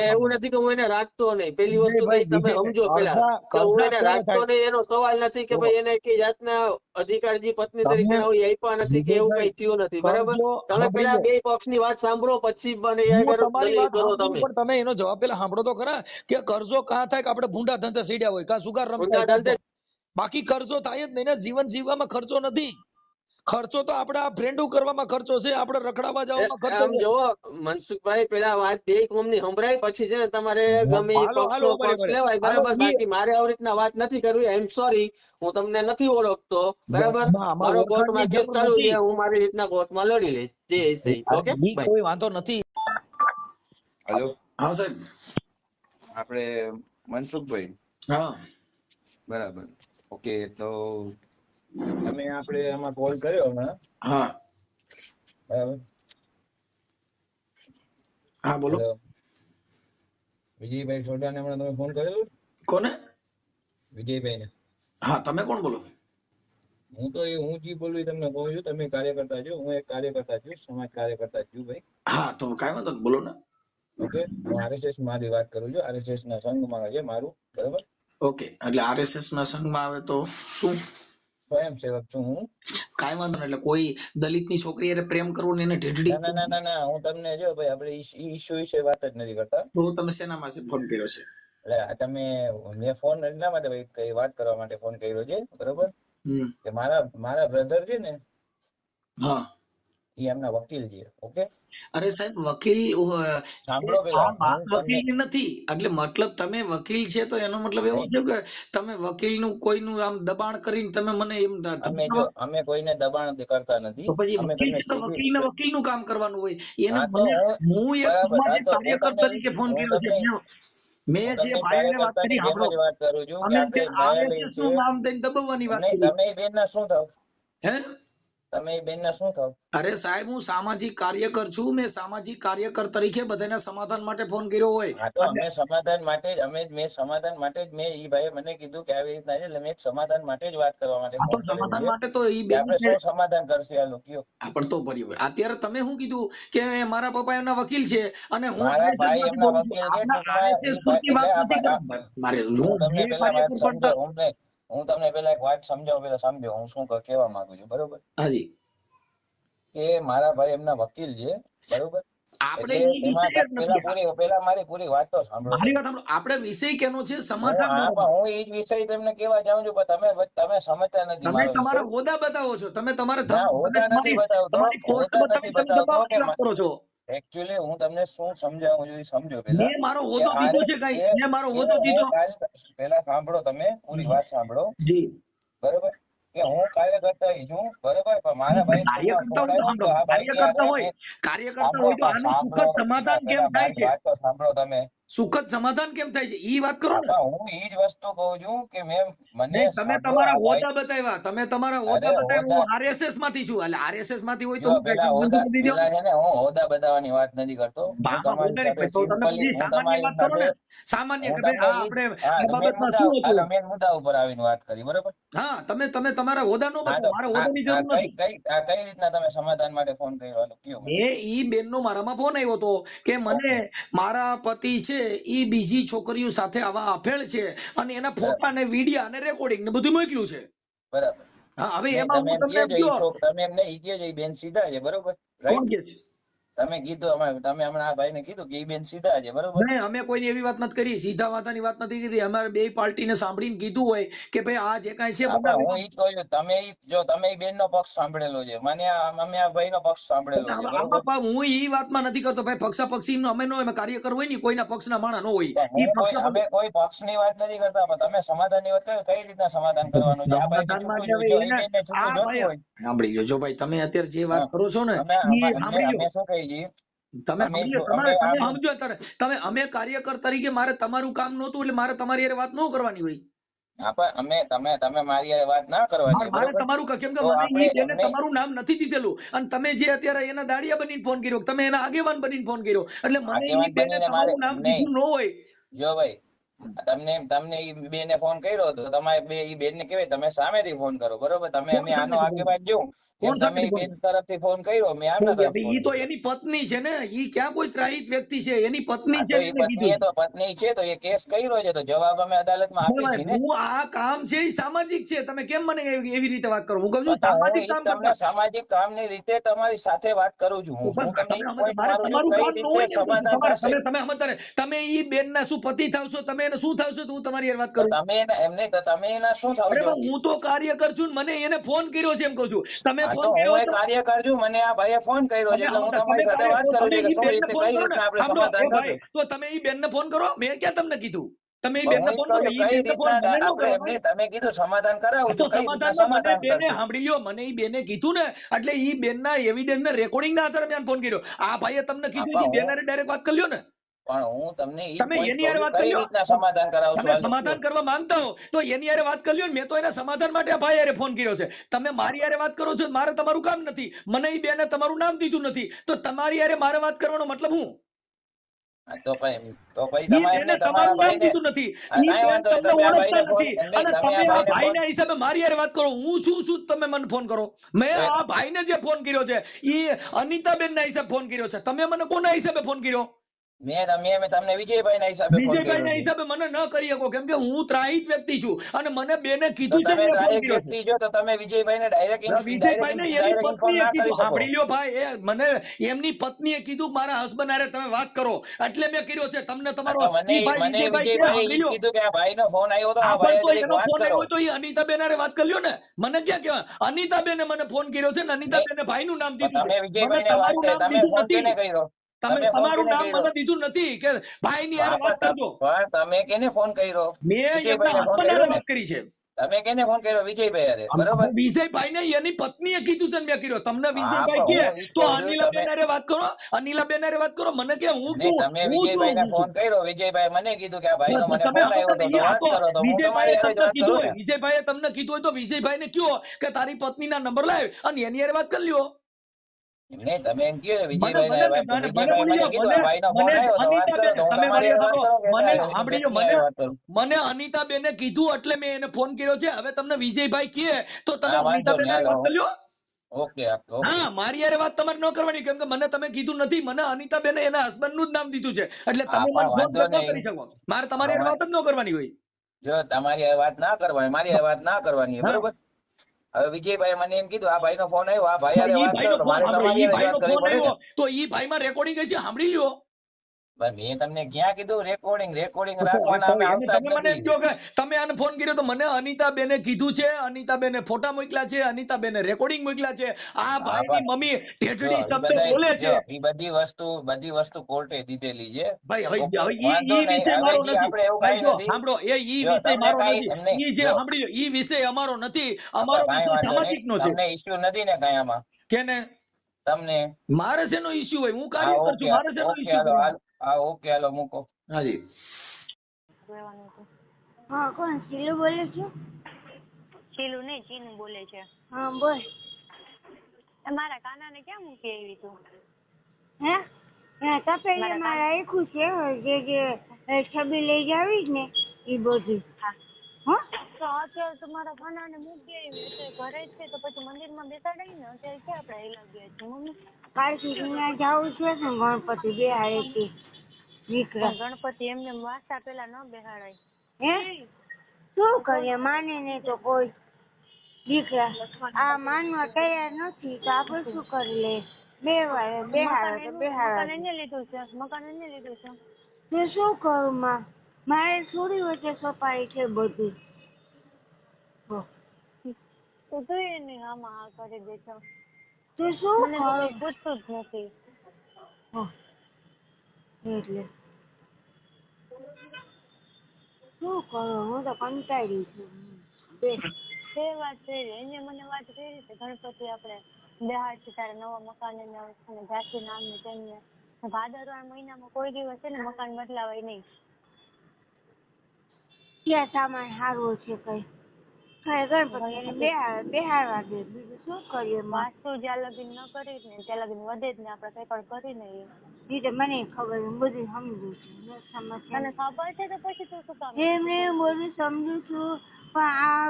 એવું નથી કે હું એને રાખતો નહીં. પેલી વસ્તુ તો તમે સમજો પેલા કે હું એને રાખતો નહીં એનો સવાલ નથી કે ભાઈ એને કઈ જાતના અધિકારજી પત્ની તરીકે આપ્યા નથી કે એવું કઈ થયું નથી, બરાબર. તમે પેલા બે પક્ષની વાત સાંભળો પછી દલીલ કરો. તમે એનો જવાબ પેલા સાંભળો તો ખરા કે કરજો કાં થાય કે આપણે ભૂંડા ધંધે સીડ્યા હોય કાં સુગાર રમતા, બાકી ખર્ચો થાય જ નહીં ને. જીવન જીવવામાં ખર્ચો નથી. ખર્ચો તો આપણે આ ફ્રેન્ડો કરવામાં ખર્ચો છે, આપણે રખડાવા જવામાં ખર્ચો છે. જો મનસુખભાઈ પેલા વાત બે કોમની સંભળાય પછી છે ને તમારે ગમે એ પક્ષનો પક્ષ લેવાય, બરાબર. બાકી મારે આવી રીતના વાત નથી કરવી. આઈ એમ સોરી, હું તમને નથી ઓળખતો, બરાબર. મારો કોર્ટમાં કેસ ચાલુ છે, હું મારી રીતના કોર્ટમાં લડી લઈશ. જે છે ઓકે, કોઈ વાંધો નથી. હેલો, હા સાહેબ, આપણે મનસુખભાઈ. હા બરાબર, ઓકે. તો તમે આપણે આમાં કોલ કર્યો હમણાં? હા બરાબર. હા બોલો. વિજયભાઈ સોઢાને હમણાં તમે ફોન કરેલો? કોને? વિજયભાઈ ને. હા, તમે કોણ બોલો? હું તો હું જી બોલું તમને કહું છું, તમે કાર્યકર્તા છો, હું એક કાર્યકર્તા છું, સમાજ કાર્યકર્તા છું ભાઈ. હા, તો કાંઈ વાંધો નહીં, બોલો ને. ઓકે, હું આરએસએસ માંથી વાત કરું છું, આરએસએસ ના સંઘમાં છે મારું, બરોબર? ઓકે, એટલે આરએસએસ ના સંઘમાં આવે તો શું? સ્વયંસેવક છું હું. કાંઈ વાંધો નહીં, એટલે કોઈ દલિત ની છોકરી એને પ્રેમ કરવો ને એને ઢીઢડી. ના ના ના ના, હું તમને જો ભાઈ આપણે ઈશ્યુ વિશે વાત જ નથી કરતા. તો તમે શેના માટે ફોન કર્યો છે? એટલે તમે મેં ફોન એટલા માટે ભાઈ વાત કરવા માટે ફોન કર્યો છે, બરોબર? કે મારા બ્રધર છે ને, હા, એ એમના વકીલ છે. ઓકે, અરે સાહેબ, વકીલ સાંભળો પેલા, વકીલ નથી, એટલે મતલબ તમે વકીલ છે તો એનો મતલબ એવો છે કે તમે વકીલ નું કોઈનું આમ દબાણ કરીને તમે મને એમ અમે કોઈને દબાણ કરતા નથી. તો પછી વકીલ છે તો વકીલ ને વકીલ નું કામ કરવાનું હોય. એને હું એક સામાજિક કાર્યકર તરીકે ફોન કર્યો છે. મેં જે ભાઈને વાત કરી, વાત કરું છું કે અમે આરએસએસ નું નામ દઈને દબાવવાની વાત કરી. તમે બેન ના શું થાવ? હે, તમે બેન ના શું થાવ? અરે સાહેબ, હું સામાજિક કાર્યકર છું. મેં સામાજિક કાર્યકર તરીકે બધાના સમાધાન માટે ફોન કર્યો હોય. હા, તો અમે સમાધાન માટે મેં સમાધાન માટે જ મેં ઈ ભાઈએ મને કીધું કે આવી રીતના છે, એટલે મેં સમાધાન માટે જ વાત કરવા માટે ફોન કર્યો. સમાધાન માટે તો ઈ આપણે શું સમાધાન કરશે આ લોકો? પણ તો બરાબર, અત્યારે તમે શું કીધું કે મારા પપ્પા એમના વકીલ છે અને હું મારા ભાઈ એમના વકીલ છે. હું તમને પેલા એક વાત સમજાવું, પેલા સમજો હું શું કહેવા માંગુ છું, બરોબર? હાજી, કે મારા ભાઈ એમના વકીલ છે, બરોબર? પેલા મારી પૂરી વાત તો સાંભળો. આપણે વિષય કેનો છે? સમાધાન. હું એ જ વિષય તમને કેવા જાઉં છું, પણ તમે સમજતા નથી. તમે તમારા હોદ્દા બતાવો છો. તમે તમારા હોદ્દા નથી બતાવતો. એકચ્યુઅલી હું તમને શું સમજાવું છું સમજો. પેલા મારો હોદ્દો દીધો છે, કઈ મેં મારો હોદ્દો દીધો. પેલા સાંભળો, તમે પૂરી વાત સાંભળો, બરોબર? કે હું કાર્યકર્તા છું, બરોબર? પણ મારા ભાઈ કાર્યકર્તા હોય તો સુખદ સમાધાન કેમ થાય છે? વાત તો સાંભળો તમે. સુખદ સમાધાન કેમ થાય છે ઈ વાત કરો ને. હું એ જ વસ્તુ કહું છું કે મને તમે તમારા હોદ્દા બતાવ્યા, તમે તમારા હોદ્દા બતાવ્યા. હું આરએસએસ માંથી છું, એટલે આરએસએસ માંથી હોય તો હું હોદ્દા બતાવવાની વાત નથી કરતો. સામાન્ય મુદ્દા ઉપર આવીને વાત કરી, બરોબર? હા, તમે તમારા હોદ્દા નો બતાવો. મારા હોદ્દાની જરૂર નથી. કઈ રીતના તમે સમાધાન માટે ફોન કર્યો? ઈ બેન નો મારામાં ફોન આવ્યો હતો કે મને મારા પતિ છે ઈ બીજી છોકરીઓ સાથે આવા અફેળ છે અને એના ફોટા ને વિડિયા અને રેકોર્ડિંગ ને બધું મોકલ્યું છે. બરાબર. હા, હવે એમાં હું તમને તમે એમને ઈ કહો છો બેન સીધા છે, બરોબર? કોણ કે છે? તમે કીધું, તમે હમણાં આ ભાઈને કીધું કે ઈ બેન સીધા છે, બરોબર? નહીં, અમે કોઈની એવી વાત નથી કરી, સીધા વાતાની વાત નથી કરી. અમારે બે પાર્ટીને સાંભળીને કીધું હોય કે ભાઈ આ જે કાંઈ છે. હું ઈ જ કહું છું, તમે ઈ બેન નો પક્ષ સાંભળેલો છે, અમે આ ભાઈ નો પક્ષ સાંભળેલો છે, બરોબર? હું ઈ વાતમાં નથી કરતો ભાઈ. પક્ષાપક્ષી અમે નો કાર્યકર હોય ને, કોઈના પક્ષના માણસ ન હોય. અમે કોઈ પક્ષ ની વાત નથી કરતા, પણ તમે સમાધાન ની વાત કરો, કઈ રીતના સમાધાન કરવાનું છે? આ ભાઈ સાંભળી ગયો. જો ભાઈ, તમે અત્યારે જે વાત કરો છો ને, અમે શું કહી છીએ, તમે સમજો. અમે કાર્યકર તરીકે મારે તમારું કામ નહોતું, એટલે મારે તમારી હારે વાત ન કરવાની હોય. તમે મારી વાત ના કરવાની. મારે તમારું કેમ કે મને તમારું નામ નથી દીધેલું, અને તમે જે અત્યારે એના દાડિયા બનીને ફોન કર્યો, તમે એના આગેવાન બનીને ફોન કર્યો, એટલે મને તમારું નામ દીધું ન હોય. જો ભાઈ, તમને ઈ બેને ફોન કર્યો તો તમારે બે ઈ બેન ને કહેવાય તમે સામેથી ફોન કરો, બરોબર? તમે અમે આનો આગેવાન જો તમે ઈ બેન તરફથી ફોન કર્યો, મેં આમના તરફથી. ઈ તો એની પત્ની છે ને, ઈ ક્યાં કોઈ ત્રાહિત વ્યક્તિ છે? એની પત્ની છે. પત્ની છે તો એ કેસ કર્યો છે, તો જવાબ અમે અદાલતમાં આપીએ છીએ ને. હું આ કામ છે એ સામાજિક છે. તમે કેમ મને એવી રીતે વાત કરો? હું કહું છું સામાજિક કામ તમને સામાજિક કામની રીતે તમારી સાથે વાત કરું છું. તમે ઈ બેન ના શું પતિ થાવ છો? તમે એને શું થાવ છો? હું તમારી વાત કરું. તમે એના શું થાવ છો? હું તો કાર્યકર છું, મને એને ફોન કર્યો છે એમ કહું છું. તમે ફોન કર્યો? હું કાર્યકર છું, મને આ ભાઈએ ફોન કર્યો છે, એટલે હું તમારી સાથે વાત કરું છું કે શું રીતે કઈ રીતના આપણે સમાધાન કરશું. તો તમે ઈ બેન ને ફોન કરો. મેં ક્યાં તમને કીધું? તમે ઈ બેન ને ફોન કરો. તમે કીધું સમાધાન કરાવું છું, સાંભળી લ્યો. મને ઈ બેને કીધું ને, એટલે ઈ બેન ના એવિડન્સ ને રેકોર્ડિંગ ના આધારે મેં ફોન કર્યો. આ ભાઈએ તમને કીધું બેન ડાયરેક્ટ વાત કરી લ્યો ને. પણ હું તમને સમાધાન કરાવશું. સમાધાન કરવા માંગતા હો તો એની હારે વાત કરી લ્યો. મેં તો એના સમાધાન માટે આ ભાઈ હારે ફોન કર્યો છે. તમે મારી હારે વાત કરો છો, મારે તમારું કામ નથી. મને ઈ બેને તમારું નામ દીધું નથી, તો તમારી હારે મારે વાત કરવાનો મતલબ હું? તો પછી ઈ તમારે બેને એમને તમારા તમારું નામ ભાઈને દીધું નથી. ઈ કાંઈ બેન વાંધો નહીં, તમને તમે આ ઓળખતા ભાઈને ફોન નથી એમ નહીં, અને તમે તમે આ આ ભાઈને ફોન ભાઈના હિસાબે મારી હારે વાત કરો. હું છું તમે મને ફોન કરો. મેં આ ભાઈને જે ફોન કર્યો છે ઈ અનિતાબેન ના હિસાબે ફોન કર્યો છે. તમે મને કોના હિસાબે ફોન કર્યો? મેં તમને વિજયભાઈ ના હિસાબે ફોન વિજયભાઈ કર્યો ના છે. હિસાબે મને ન કરી શકો કેમ કે હું ત્રાહિત વ્યક્તિ છું અને મને બેને તો કીધું છે તમે મેં ફોન ડાયરેક્ટ કર્યો છે. વ્યક્તિ છો તો તમે વિજયભાઈ ને વિજયભાઈ ને એની ડાયરેક્ટ ઇન્ફોર્મ પત્નીએ ના કરી કીધું, શકો. સાંભળી લ્યો ભાઈ, એ મને એમની પત્નીએ કીધું મારા હસબન્ડ હારે તમે વાત કરો એટલે મેં કર્યો છે. તમને તમારો તો મને ઈ ભાઈ મને વિજયભાઈ કે વિજયભાઈ સાંભળી ઈ જ લ્યો. કીધું કે આ ભાઈ નો ફોન આવ્યો તો આ હા પણ ભાઈ તો જરીક એનો વાત ફોન કરો. આવ્યો તો એ અનિતાબેન હારે વાત કરી લ્યો ને. મને ક્યાં કહેવાય? અનિતાબેને મને ફોન કર્યો છે ને અનિતાબેને ભાઈનું નામ દીધું છે. તમે મને વિજયભાઈ ને વાત તમારું કરી, નામ તમે દીધું ફોન નથી. કેને કર્યો? તમે તમે ફોન તમારું કેને નામ કર્યો? મને દીધું નથી કે ભાઈ ની હારે વાત કરજો. પણ તમે કેને ફોન કર્યો? મેં વિજયભાઈ એમના ને ફોન હસબન્ડ કર્યો હારે ને? વાત કરી છે. તમે કેને ફોન કર્યો? વિજયભાઈ હારે, બરોબર? વિજયભાઈ ને એની પત્નીએ કીધું છે ને મેં કર્યો. તમને હા, વિજયભાઈ પણ કે હું ઈ તો કહું છું, અનિલાબેન હારે વાત કરો. અનિલાબેન હારે વાત કરો. મને કે હું નહીં, તમે હું વિજયભાઈ ને ફોન છું. કર્યો, વિજયભાઈ મને કીધું કે આ ભાઈ નો મને તમે ફોન આવ્યો સમજતા તો નહીં. આ વાત તો કરો, તો હું વિજયભાઈએ તમારી હારે જ તમને વાત કીધું કરું હોય, ને. વિજયભાઈએ તમને કીધું હોય તો વિજયભાઈને કયો કે તારી પત્નીના નંબર લાવ અને એની હારે વાત કરી લ્યો. નહીં, તમે એમ કહો મને વિજયભાઈ મને મને વિજયભાઈ બોલી મને લો. કીધું આ ભાઈ નો ફોન મને આવ્યો તો વાત કરો, અનિતાબેન, તો હું તમે તમારી મારી હારે વાત કરું કે મને એની સાંભળી લો. પત્ની હારે વાત કરું. મને અનિતાબેને કીધું એટલે મેં એને ફોન કર્યો છે. હવે તમને વિજયભાઈ કહે તો તમે હા, વાંધો અનિતાબેન નહીં, હારે વાત હાલો. કરી લ્યો. Okay okay. હા, મારી હારે વાત તમારે ન કરવાની કેમ કે મને તમે કીધું નથી. મને અનિતાબેને એના હસબન્ડ નું જ નામ દીધું છે એટલે હા, તમે મને પણ ફોન વાંધો ન નહીં. કરી શકો. મારે તમારી હારે વાત જ ન કરવાની હોય. જો તમારી હારે વાત ના કરવાની, મારી હારે વાત ના કરવાની, હા, બરોબર? હવે વિજયભાઈ મને એમ કીધું આ ભાઈ નો ફોન આવ્યો, આ ભાઈ તો હારે ઈ વાત ભાઈનો કરો, તો ફોન મારે સાંભળો. તમારી ઈ હારે જ ભાઈનો વાત કરવી ફોન પડે ને. આવ્યો તો ઈ ભાઈમાં રેકોર્ડિંગ હશે, સાંભળી લ્યો. મેં તમને ક્યાં કીધું રેકોર્ડિંગ તો રાખવાના અમે એને આવતા જ તમે મને એમ નથી. કહો કે તમે આને ફોન કર્યો તો મને અનિતાબેને કીધું છે, અનિતાબેને ફોટા મોકલ્યા છે, અનિતાબેને રેકોર્ડિંગ મોકલ્યા છે. આ હા, ભાઈની પણ મમ્મી જો ઢેઢડી ઈ શબ્દ બોલે છે. ઈ બધી વસ્તુ કોર્ટે દીધેલી છે. ભાઈ હવે ઓકે, હવે વાંધો ઈ નહીં. વિષય હવે મારો જી નથી. આપણે એવું ભાઈ કઈ જો નથી. સાંભળો, ઈ જો વિષય તમને મારો કઈ નથી. એમને ઈ જે જો સાંભળી લો, ઈ વિષય અમારો નથી. આપણે અમારો કાંઈ વિષય વાંધો નહીં, સામાજિકનો છે. તમને ઇસ્યુ નથી ને કઈ આમાં? કેને તમને? મારે શેનો ઇસ્યુ હોય? હું હા, કાર્યકર ઓકે છું. મારે શેનો ઓકે, ઇસ્યુ હાલો કરવાનો? હા, ઓકે, હાલો મૂકો. હાજી. હા, કોણ શીલુ બોલે છે? શીલુ નહીં, ચીનુ બોલે છે. હા, બોલ. મારા કાનાને ક્યાં મૂકી આવી તું? હે તપેલીમાં રાખ્યું છે જે છબી લઈ જાવીશ ને એ બધી. હા, તો અત્યારે તો મારા કાનાને મૂકી આવી, અત્યારે ઘરે જ છે, તો પછી મંદિરમાં બેસાડાય ને. અત્યારે ક્યાં આપણે હેલા ગયા છીએ મમ્મી? કાલથી ત્યાં જવું છે ને ગણપતિ બેહાડે છે દીકરા. ગણપતિ એમને વાસતા પેલા ન બેહાડાય. હે શું કરીએ? માને નહીં તો કોઈ દીકરા. આ માનવા તૈયાર નથી તો આપણે શું કરી લે? બેહાડે તો બેહાડે. મકાન એને લીધું છે, મકાન એને લીધું છે. તો શું કરું માં? મારે થોડી વચ્ચે સફાઈ છે બધું. તો તું એને આમાં આ કરી દે છે. તો શું મને તો કરું? કઈ પૂછતું જ નથી. એટલે શું કરું? હું તો કંટાળી છું. તે વાત કરી, એને મને વાત કરી છે ગણપતિ આપણે બેહાડશે તારે નવા મકાન અને જાતિ નામની તેમને ભાદરવા મહિનામાં કોઈ દિવસ છે ને મકાન બદલાવાય નહીં. ત્યાં સામાન સારો છે કઈ ગણપતિ બેહાડવા દે. બીજું શું કરીએ? વાસ્તુ જ્યાં લગીન ન કરી ને ત્યાં લગીન વધે જ ને આપણે કઈ પણ કરી નહીં. એ તો મને ખબર, બધું સમજુ છું. તને ખબર છે તો પછી તું શું કામ? મેં બધું સમજુ છું પણ આ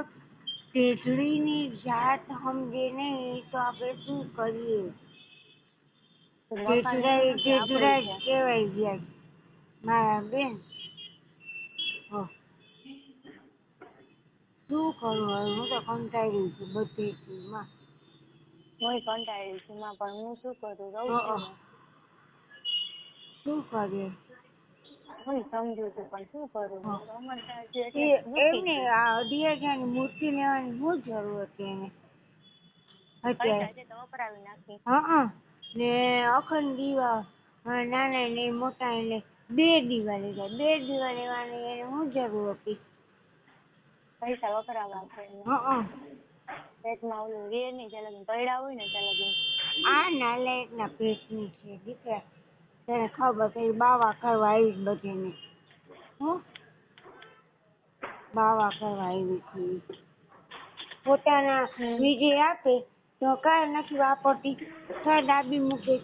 ટેટડીની જાત સમજે નહીં તો આપણે શું કરીએ? ટેટડા જ કહેવાય ગયા મારા બેન. શું કરું હવે? હું તો કંટાળી છું બધી ચીજમાં. હું કંટાળી છું માં, પણ હું શું કરું? રહું છું ને. શું કરીએ? હું સમજુ છું પણ શું કરું? એમને આ 10,000ની મૂર્તિ લેવાની શું જરૂર હતી એને અત્યારે? તો વપરાવી નાખી. ને અખંડ દીવા નાના ને મોટા એટલે 2 દીવા લીધા. 2 દીવા લેવાની એને શું જરૂર હતી? પૈસા વપરાવા છે. પેટમાં ઓલું રે નહીં ત્યાં લગીન પૈડા હોય ને ત્યાં લગીન. આ નાલાયકના પેટની છે દીકરા. તને ખબર છે બાવા કરવા આવી બધીને. બાવા કરવા આવી છે. પોતાના વિજય આપે તો કાંઈ નથી વાપરતી, કાંઈ ડાબી મૂકે.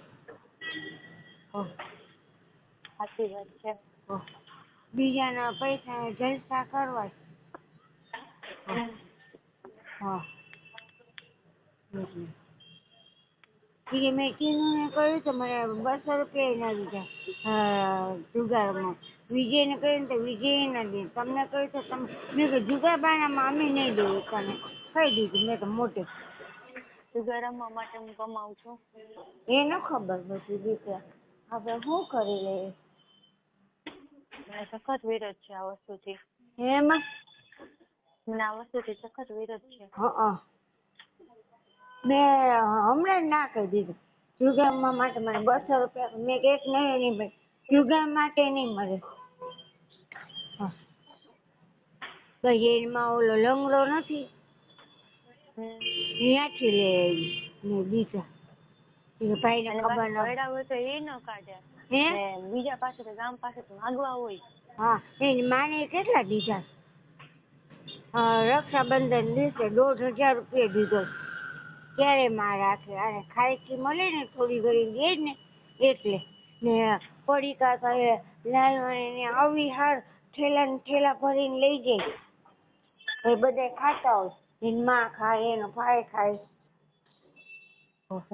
સાચી વાત છે. બીજાના પૈસા જલસા કરવા. હા મેં કીધું ને કહ્યું તો મને 200 રૂપિયા ના દીધા જુગારમાં. વિજયને કહ્યું તો વિજય ના દે. તમને કહ્યું તો તમે મેં કહ્યું જુગાર બાણામાં અમે નહીં દઈએ તને કહી દીધું મેં તો મોટે. જુગાર રમવા માટે હું કમાઉં છું એ ન ખબર બધી દીકરા હવે શું કરી લઈએ. મને સખત વિરોધ છે આ વસ્તુથી. એમાં મને આ વસ્તુથી સખત વિરોધ છે. મેં હમણાં ના કહી દીધું જુગારમાં માટે મને 200 રૂપિયા મેં એક નહીં મળે જુગાર માટે નહીં મળે. બહેરમાં ઓલો લંગડો નથી ત્યાંથી લે આવી ને બીજા ભાઈ ને ખબર ન હોય તો એ ન કાઢે બીજા પાસે ગામ પાસે માગવા હોય. હા એની માને કેટલા દીધા રક્ષાબંધન દિવસે 1500 રૂપિયા દીધો. ક્યારે માં રાખે અને ખાયકી મળે ને થોડી ઘણી દે ને એટલે ને પડીકા કહે લાલવાને આવી હાર ઠેલા ને ઠેલા ભરીને લઈ જાય. એ બધા ખાતા હોય એની માં ખાય એનો ભાઈ ખાય.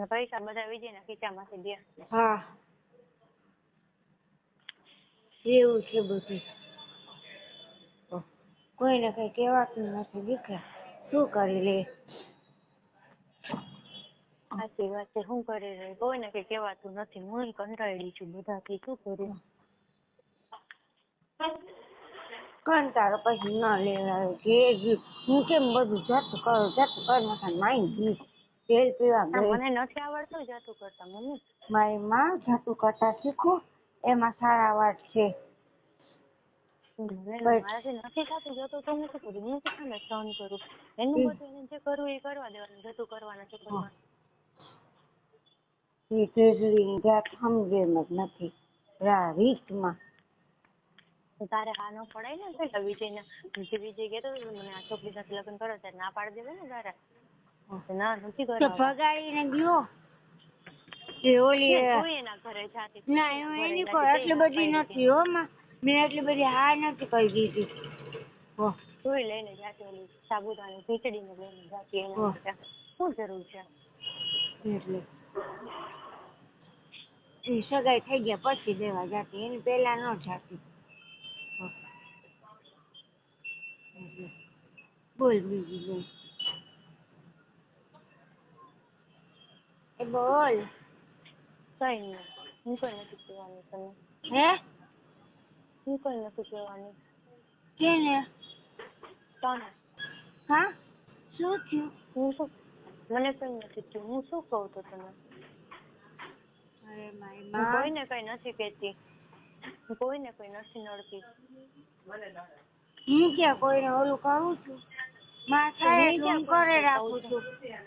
પૈસા બધા વિજયના ખીચામાંથી દે. હા એવું છે બધું. કોઈને કઈ કહેવાતું નથી દીકરા શું કરી લે. સાચી વાત છે શું કરી રહી કોઈને કઈ કહેવાતું નથી. હું કંટાળી છું બધાથી શું કરું. કંટાળો પછી ન લેવાય કે હું કેમ બધું જાતું કરું નાખા માઈ ગયું તેલ પીવા ગઈ. મને નથી આવડતું જાતું કરતા મમ્મી. મારી માં જાતું કરતા શીખું એમાં સારા વાત છે. મારાથી નથી થતું જતું તો હું શું કરું હું શું સહન કરું. એનું બધું એને જે કરવું એ કરવા દેવાનું જતું કરવાના છે કરવા. એ તેજડીની જાત સમજે જ નથી રીતમાં. તારે હા ન પડાય ને પેલા વિજય કહેતો મને આ છોકરી સાથે લગ્ન કરો ત્યારે ના પાડી દેવાય ને તારે. ના નથી કરવા ભગાડીને ગયો ઓલી એના ઘરે જાતી. ના એની કોઈ આટલી બધી નથી હો માં મેં આટલી બધી હા નથી કહી દીધી. તું લઈને જાતી ઓલી સાબુદાણા ખીચડી ને લઈને જાતી એના માટે શું જરૂર છે. એટલે સગાઈ થઈ ગયા પછી દેવા જાતી એની પેલા ન જાતી. બોલ બીજું બોલ એ બોલ. કઈ નહીં હું કઈ નથી કહેવાની તમે. હે હું કઈ નથી કહેવાની. કેને તને. હા શું થયું. હું શું મને કઈ નથી થયું હું શું કહું તો તમે. અરે મારી હું કોઈને કઈ નથી કહેતી. હું કોઈને કઈ નથી નડતી. હું ક્યાં કોઈને ઓલું કરું છું. માં થાય હું કરે રાખું છું.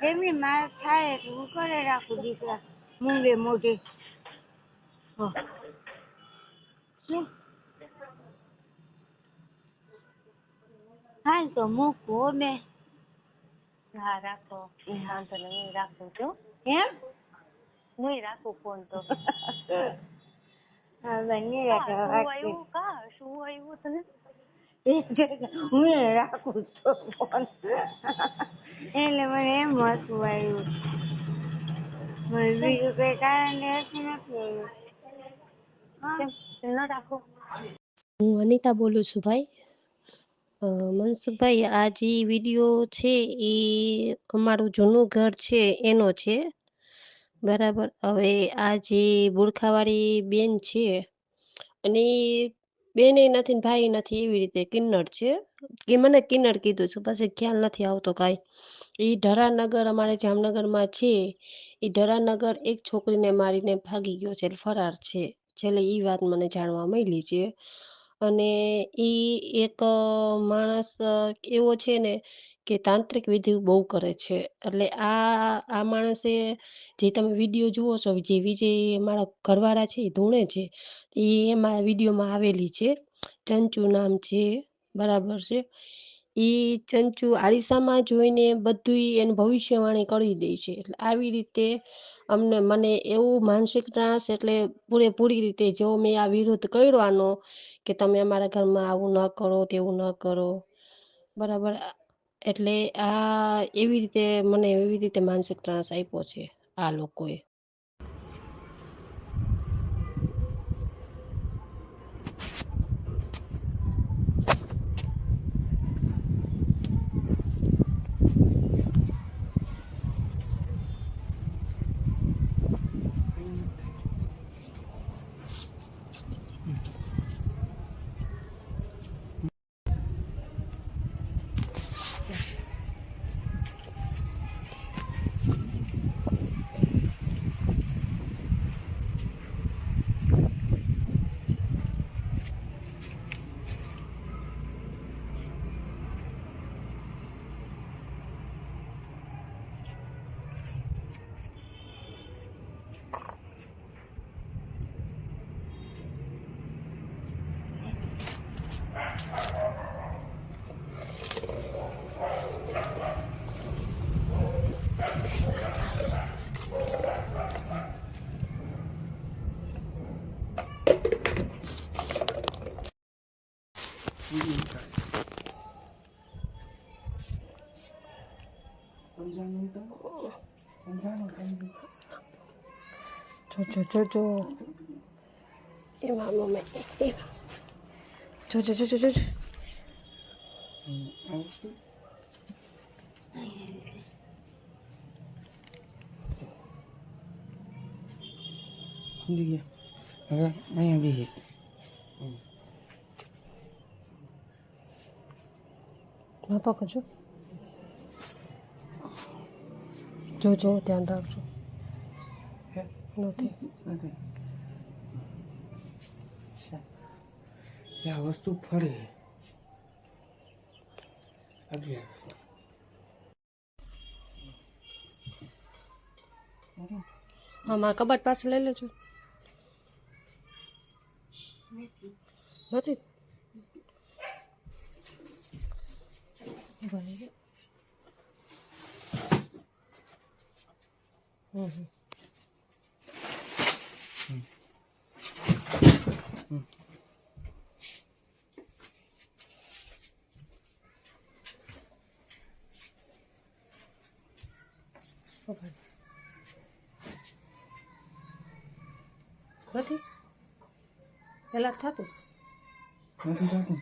એમની માં થાય હું કરે રાખું દીકરા મૂંગે મોઢે. શું હાલ તો મૂકવો મેં. હા રાખો વાંધો નહીં હું રાખું છું. એમ હું રાખું ફોન તો. હા બંને રાખે શું આવ્યું તને. હું રાખું છું ફોન એટલે મને એમ હસવું આવ્યું. મને બીજું કઈ કારણ હસવું નથી આવ્યું. ન રાખો. હું અનિતા બોલું છું ભાઈ. મનસુખભાઈ આ જે વિડીયો છે એ અમારું જૂનું ઘર છે એનો છે બરાબર. હવે આ જે બુરખાવાળી બેન છે અને બેન નથી ને ભાઈ નથી એવી રીતે કિન્નર છે કે મને કિન્નર કીધું છે પછી ખ્યાલ નથી આવતો કાંઈ. એ ઢરાનગર અમારે જામનગરમાં છે. એ ઢરાનગર એક છોકરીને મારીને ભાગી ગયો છે ફરાર છે છેલ્લે એ વાત મને જાણવા મળી છે. અને ઈ એક માણસ એવો છે ને કે તાંત્રિક વિધિ બહુ કરે છે. એટલે આ માણસે જે તમે વિડીયો જુઓ છો જે વિજય મારા ઘરવાળા છે એ ધૂણે છે એ એમાં વિડીયોમાં આવેલી છે. ચંચુ નામ છે બરાબર છે. ઈ ચંચુ આડીસામાં જોઈને બધુંય એનું ભવિષ્યવાણી કરી દે છે. એટલે આવી રીતે મને એવું માનસિક ત્રાસ એટલે પૂરેપૂરી રીતે જો મેં આ વિરોધ કર્યો આનો કે તમે અમારા ઘરમાં આવું ન કરો, તેવું ન કરો, બરાબર. એટલે મને એવી રીતે માનસિક ત્રાસ આપ્યો છે આ લોકોએ. જો એમાં મમ્મી જો હવે અહીંયા બેસી પકડજો, જોજો ધ્યાન રાખજો. નથી આ વસ્તુ ફરે 11 હા મારા કબાટ પાસે લઈ લેજો. નથી નથી પેલા થતું નથી થતું.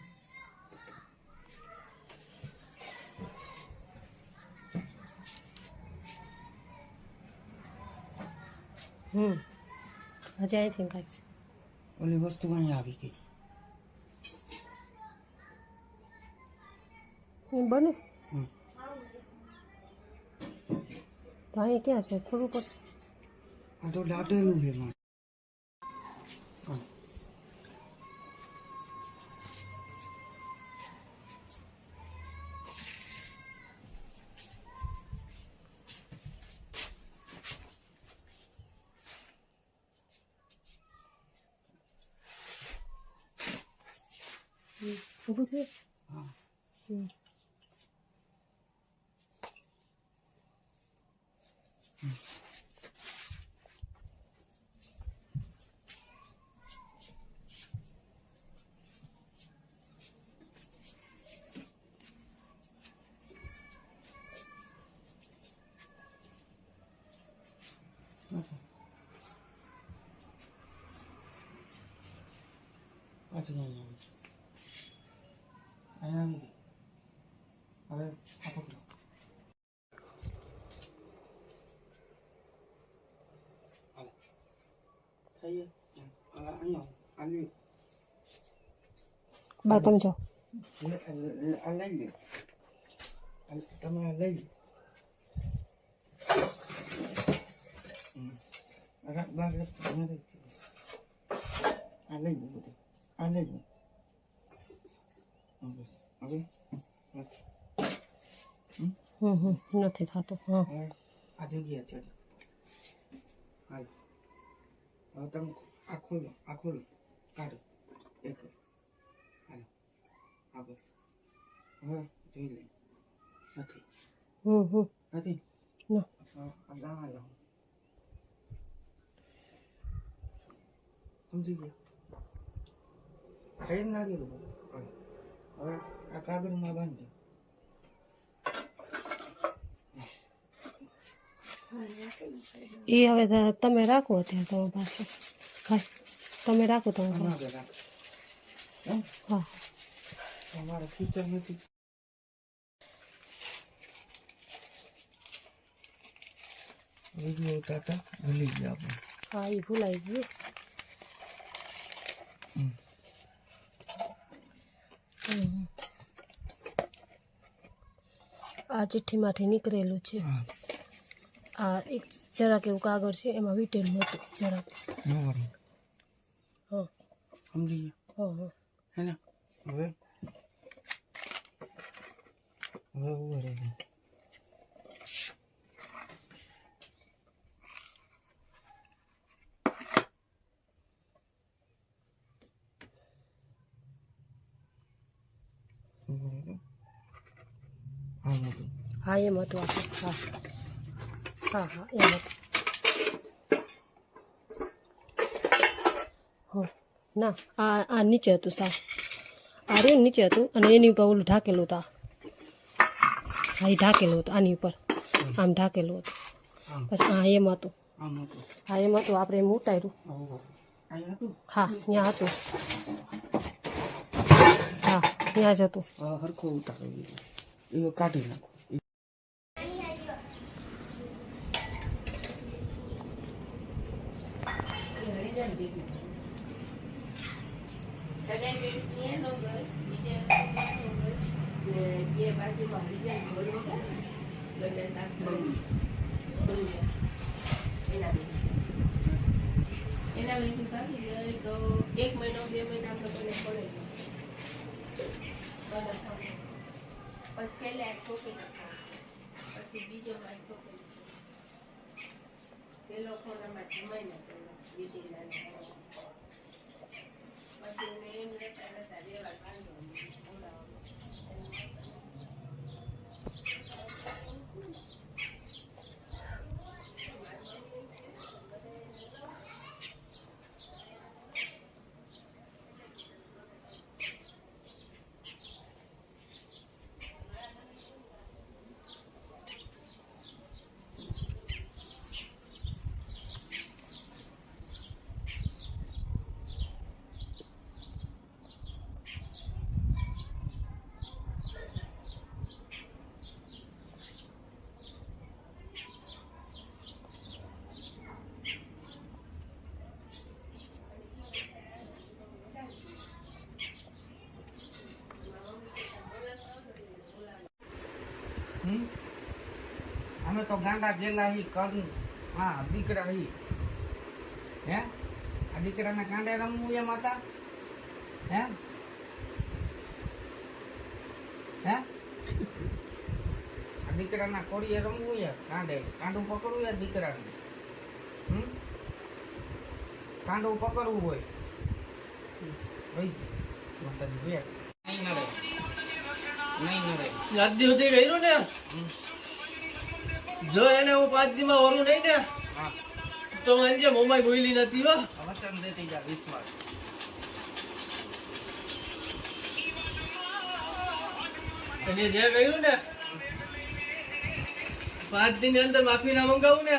હજી અહીંથી કાંઈક છે. ઓલી વસ્તુ અહીં આવી ગઈ. બને તો અહીં ક્યાં છે થોડું પછી આ તો દાટેલું છે માં. ઊભું થયું. હા પાછી અહીં આવી છે. અહીં આવી ગઈ. હવે આ પકડો. હાલો થઈએ અહીંયા આ લે બા તમે જાઓ. આ લઈ લે. તમે આ લઈ લે. આ લઈ લે બધું. આ લઈ લે. હવે નથી થતું. હા આ જગ્યા છે. હાલો હવે તમે આ ખોલો કાઢો એક. હાલો આ બસ હવે જોઈ લે નથી નથી ના લાવા લો સમજી ગયો કઈ ના રહ્યું હવે આ કાગળમાં બાંધી એ હવે તમે રાખો અત્યારે તમારી પાસે ખાય તમે રાખો તમારી પાસે હા અમારા ફ્યુચર નથી વિડીયો ટાટા ભૂલી ગયા આપણે હા એ ભૂલાઈ ગયું આ ચિઠ્ઠીમાંથી નીકળેલું છે આ એક જરાક એવું કાગળ છે એમાં વીટેલું હતું જરાક હા સમજી ગયા હા હે ને હવે ઉભો રહે હા એમ હતું આપણે હા હા હા એમ હતું હા ના આ નીચે હતું સાવ આ રહ્યું નીચે હતું અને એની ઉપર ઓલું ઢાકેલું હતું હા એ ઢાકેલું હતું આની ઉપર આમ ઢાકેલું હતું પછી હા એમ હતું હા એમ હતું આપણે એમ ઉતાર્યું હા ત્યાં હતું હા ત્યાં જ હતું હરખો ઉતારી એ કાઢી નાખો તો 1 મહિનો 2 મહિના આપણે પડે પછી છેલ્લે આ છોકરી પછી બીજો મારી છોકરી પેલો ફોન અમારે જમાઈને દીદી પછી એમ રહેતા રેવા કાંદો અમે તો ગાંડા ગેલા હી કર હા દીકરા હી હે આ દીકરાના ગાંડે રમવું એમ હતા હે હે આ દીકરાના કોળીએ રમવું યાર કાંડું પકડવું યાર દીકરાને કાંડું પકડવું હોય ભાઈ માતાજી બે નહીં નડે ગાદી સુધી કર્યું ને જો એને હું 5 દીમાં ઓલું નહીં ને તો એની જે મોમાઈ બોલી નથી હો વચન દેતી જા વિશ્વાસ એને જે કર્યું ને 5 દિન ની અંદર માફી ના મંગાવું ને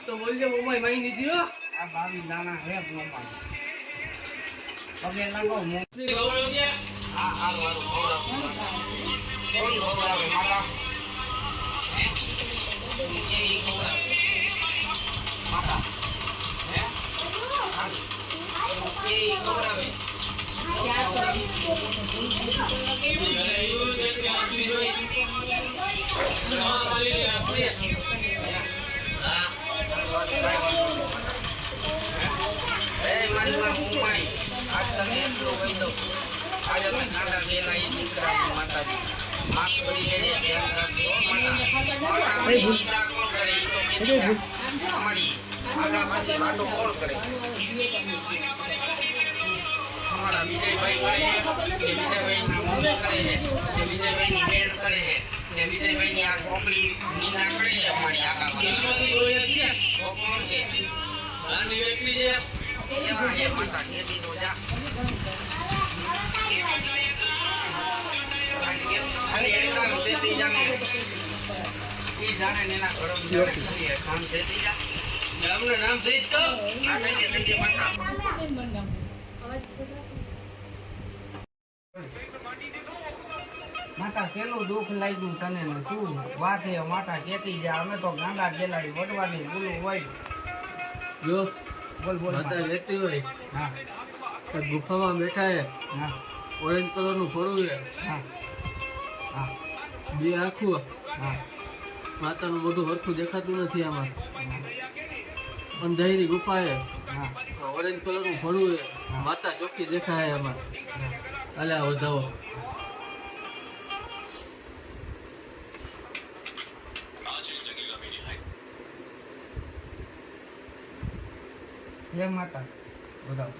તો બોલજે મોમાઈ માઈ નથી હો આ 22 નાના હે મોમા પગે લાગો હા હા મારું કોણ બોલાવે મારા માતા હે હા એ બોલાવે અમારા વિજયભાઈ કરે છે, એ વિજયભાઈ ના મમ્મી કરે છે, એ વિજયભાઈ ની બેન કરે છે, એ વિજયભાઈ ની આ છોકરી નીના કરે છે અમારી આખા છોકરો છે આની વ્યક્તિ છે એમાં એ માતા કેતી તો જા ખાલી એકાનું દેતી જાને ઈ જાણે એના ઘરો જાણે કામ દેતી જા ગામનું નામ સહિત કહો આ કઈ દે માતા માતા શેનું દુઃખ લાગ્યું તને ને શું વાત એ માતા કેતી જા અમે તો ગાંડા ગેલાડી વડવાની બોલું હોય જો બોલ બોલ માતા લેતી હોય હા તો ગુફામાં બેઠા હે હા ઓરેન્જ કલર નું ફોડું છે હા હા બે આખું હા માતાનું મોઢું હરખું દેખાતું નથી આમાં અંધારી ગુફા છે હા ઓરેન્જ કલર નું ફોડું છે માતા ચોખ્ખી દેખાય આમાં અલ્યા વધાવો જય માતા બધાઓ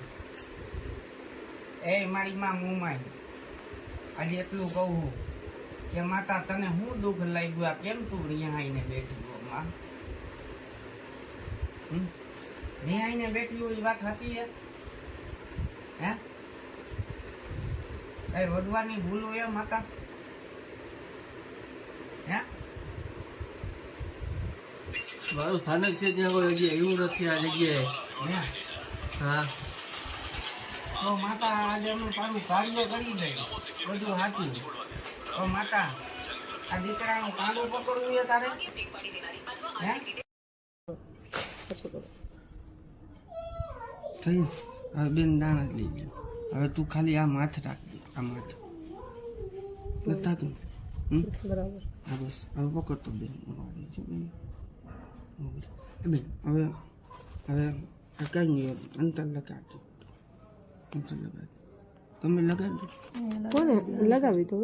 એ મારી માં મુમાઈ આજે એટલું કહું કે માતા તને હું દુઃખ લાગ્યું આ કેમ તું અહીંયા આવીને બેઠી હો માં અહીંયા આવીને બેઠી હોય એ વાત સાચી છે હે એ વડવાની ભૂલો એ માતા હે મારું સ્થાનક છે ત્યાં કોઈ જગ્યાએ એવું નથી આ જગ્યાએ હા તો માતા આજે અમે તારું કાર્ય કરી દઈ બધું સાચું તો માતા આ દીકરાનું કાંડું પકડવું છે તારે હે થયું હવે બેન દાણા લઈ ગયો હવે તું ખાલી આ માથ રાખજે આ માથ નથી તું બરાબર હા બસ હવે પકડતો બેન બેન હવે હવે કઈ નહીં અંતર લગાડજો અંતર લગાડ તમે લગાડજો કોને લગાવી તો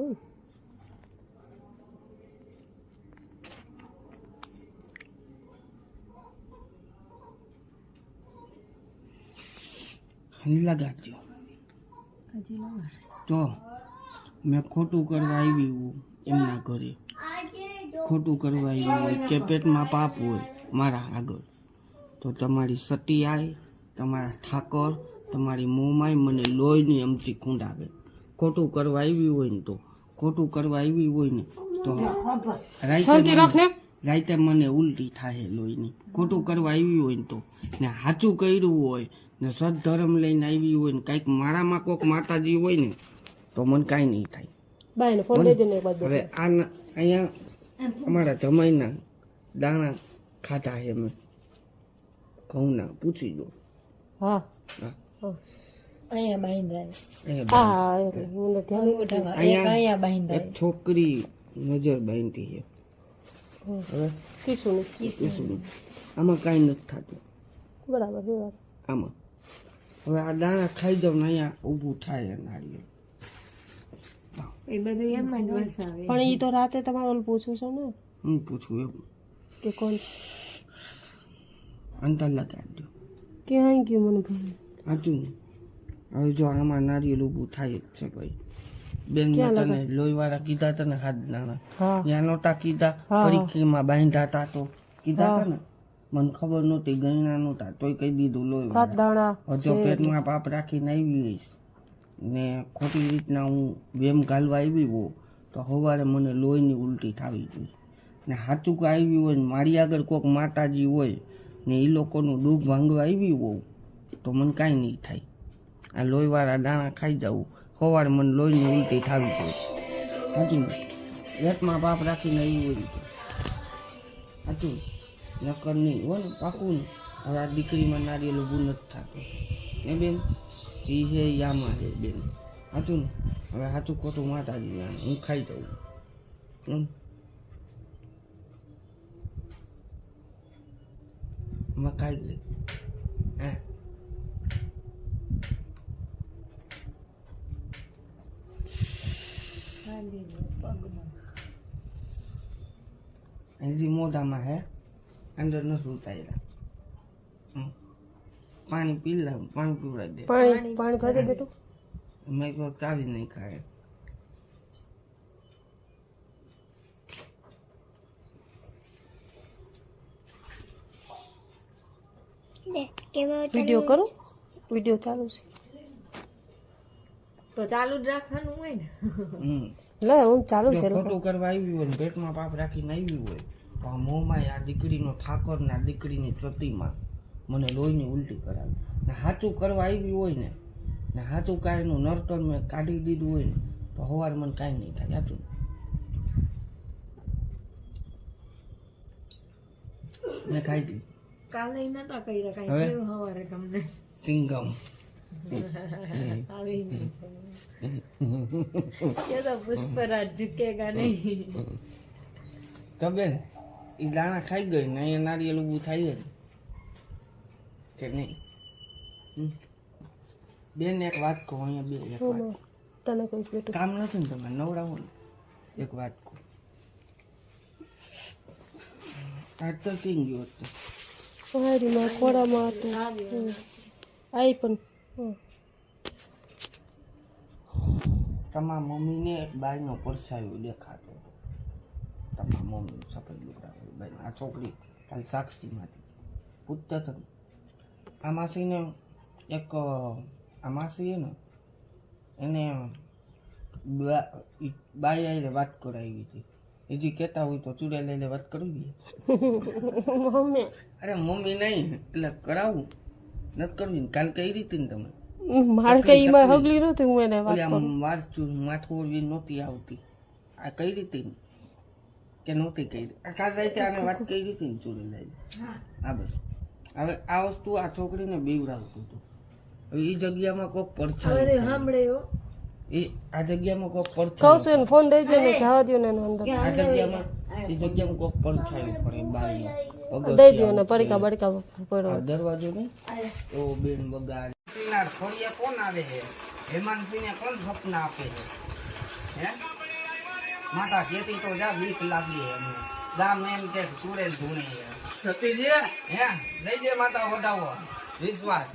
લગાડજો તો મેં ખોટું કરવા આવી હું એમના ઘરે ખોટું કરવા આવી હોય કે પેટમાં પાપ હોય મારા આગળ તો તમારી સતી આય તમારા ઠાકોર તમારી મોમાય મને લોહીની અમથી ખૂંડાવે ખોટું કરવા આવી હોય ને તો ખોટું કરવા આવી હોય ને તો રાતે મને ઉલટી થાય લોહીની ખોટું કરવા આવી હોય ને તો ને સાચું કર્યું હોય ને સદધર્મ લઈને આવી હોય ને કંઈક મારામાં કોઈક માતાજી હોય ને તો મને કાંઈ નહીં થાય હવે આ અહીંયા અમારા જમાઈના દાણા ખાધા છે મેં ઘઉંના પૂછી જો હા અહીંયા એક છોકરી નજર બાંધી છે હવે આમાં કાંઈ નથી થતું બરાબર આમાં હવે આ દાણા ખાઈ જાવ ને અહીંયા ઊભું થાય નાળિયેર એ બધું એમ જ વસાવે પણ ઈ તો રાતે તમારે પૂછું છે ને હું પૂછું એવું કે કોણ છે અંતર લગાડજો ક્યાં ગયું મને ભાઈ સાચું હવે જો આમાં નારિયેલ ઊભું થાય જ છે ભાઈ બેન મેં તને લોહીવાળા કીધા તને હાથ દાણા ત્યાં નહોતા કીધા પરીક્ષામાં બાંધ્યા હતા તો કીધા હતા ને મને ખબર નહોતી ગયણા નહોતા તોય કહી દીધું લોહીવાળા હજુ પેટમાં પાપ રાખીને આવી હોઈશ ને ખોટી રીતના હું વેમ ઘાલવા આવી હોઉં તો સવારે મને લોહીની ઉલટી થવી જોઈએ ને સાચું કે આવી હોય ને મારી આગળ કોઈક માતાજી હોય ને એ લોકોનું દુઃખ ભાંગવા આવી હોઉં તો મને કાંઈ નહીં થાય આ લોહીવાળા દાણા ખાઈ જવું સવારે મને લોહીની ઉલટી થવી જોઈએ સાચું પેટમાં પાપ રાખીને આવી હોય સાચું નકર નહીં હોય ને પાકું ને હવે આ દીકરીમાં નારિયેલ ઊભું નથી થતું ને બેન જી હે યામાં હે બેન સાચું ને હવે સાચું ખોટું માતાજી હું ખાઈ જાઉં મેં ખાઈ ગઈ હે અહીંથી મોઢામાં હે અંદર નથી ઉતાર્યા પાણી પી લે પાણી પીવડાવી દે પાણી ખાધે બેટું મેં તો ચાવી નહીં ખાય. વિડિયો કરો, વિડિયો ચાલુ છે તો ચાલુ જ રાખવાનું હોય ને. ના હું ચાલુ છે. ખોટું કરવા આવી હોય ને પેટમાં પાપ રાખીને આવી હોય તો આ મોંમાં આ દીકરીનો ઠાકોર ને આ દીકરીની સતીમાં મને લોહીની ઉલટી કરાવી ને સાચું કરવા આવી હોય ને સાચું કાંઈનું નર્તન મેં કાઢી દીધું હોય ને તો સવારે મને કાંઈ નહીં થાય. સાચું મેં ખાઈ દીધું. કાલે નતા કર્યા કાંઈ કેવું હવારે તમને સિંગમ આવી નહીં કે તો પુષ્પરાજ ઝુકેગા નહીં. તો બેન એ દાણા ખાઈ ગઈ ને અહીંયા નારિયેળ ઊભું થાય કે નહીં? બેન એક વાત કહું અહીંયા બે એક વાત તને કહીશ બેટું, કામ નથી ને તમે નવડાવો ને એક વાત કહું. આજ તો કેમ ગયો હતો? હારીમાં ખોડામાં હતું આઈ પણ તમારા મમ્મીને એક બાઈનો પરસાયો દેખાતો હતો. તમારા મમ્મી સફેદ લુગડા બાઈ આ છોકરી કાલે સાક્ષીમાંથી પૂછતા હતા. આ માસીને એક આ માસી ને એને બાઈ આવીને વાત કરાવી હતી. હજી કહેતા હોય તો ચૂડે લઈને વાત કરવી. મમ્મી અરે મમ્મી નહીં એટલે કરાવું નથી કરવી. કાલ કઈ રીતે ને તમે મારે કઈ એમાં હગલી નહોતી, હું એને વાત કરું. મારચું માથું નહોતી આવતી. આ કઈ રીતે કે નહોતી કઈ કાલ રાતે આને વાત કઈ રીતે ને ચૂડી લઈ. હા બસ હવે આ વસ્તુ આ છોકરીને બીવડાવતું હતું. હવે એ જગ્યામાં કોક પડછાયો સાંભળે એ આ જગ્યામાં કોક કહું પડછાયો છું એને ફોન દઈ દો ને જવા દો ને એનો અંદર આ જગ્યામાં એ જગ્યામાં કોક પડછાયો પડે બારીમાં દઈ દો ને પડીકા બડીકા પડ્યો દરવાજો નહીં એવો બેન બગાડ. ખોડિયા કોણ આવે છે? હેમાંતસિંહને કોણ સપના આપે છે? હે માતા ખેતી તો જા બીક લાગી અમને ગામ એમ કે ચૂડેલ ધૂણે સતીજી હે દઈ દે માતા વધાવો વિશ્વાસ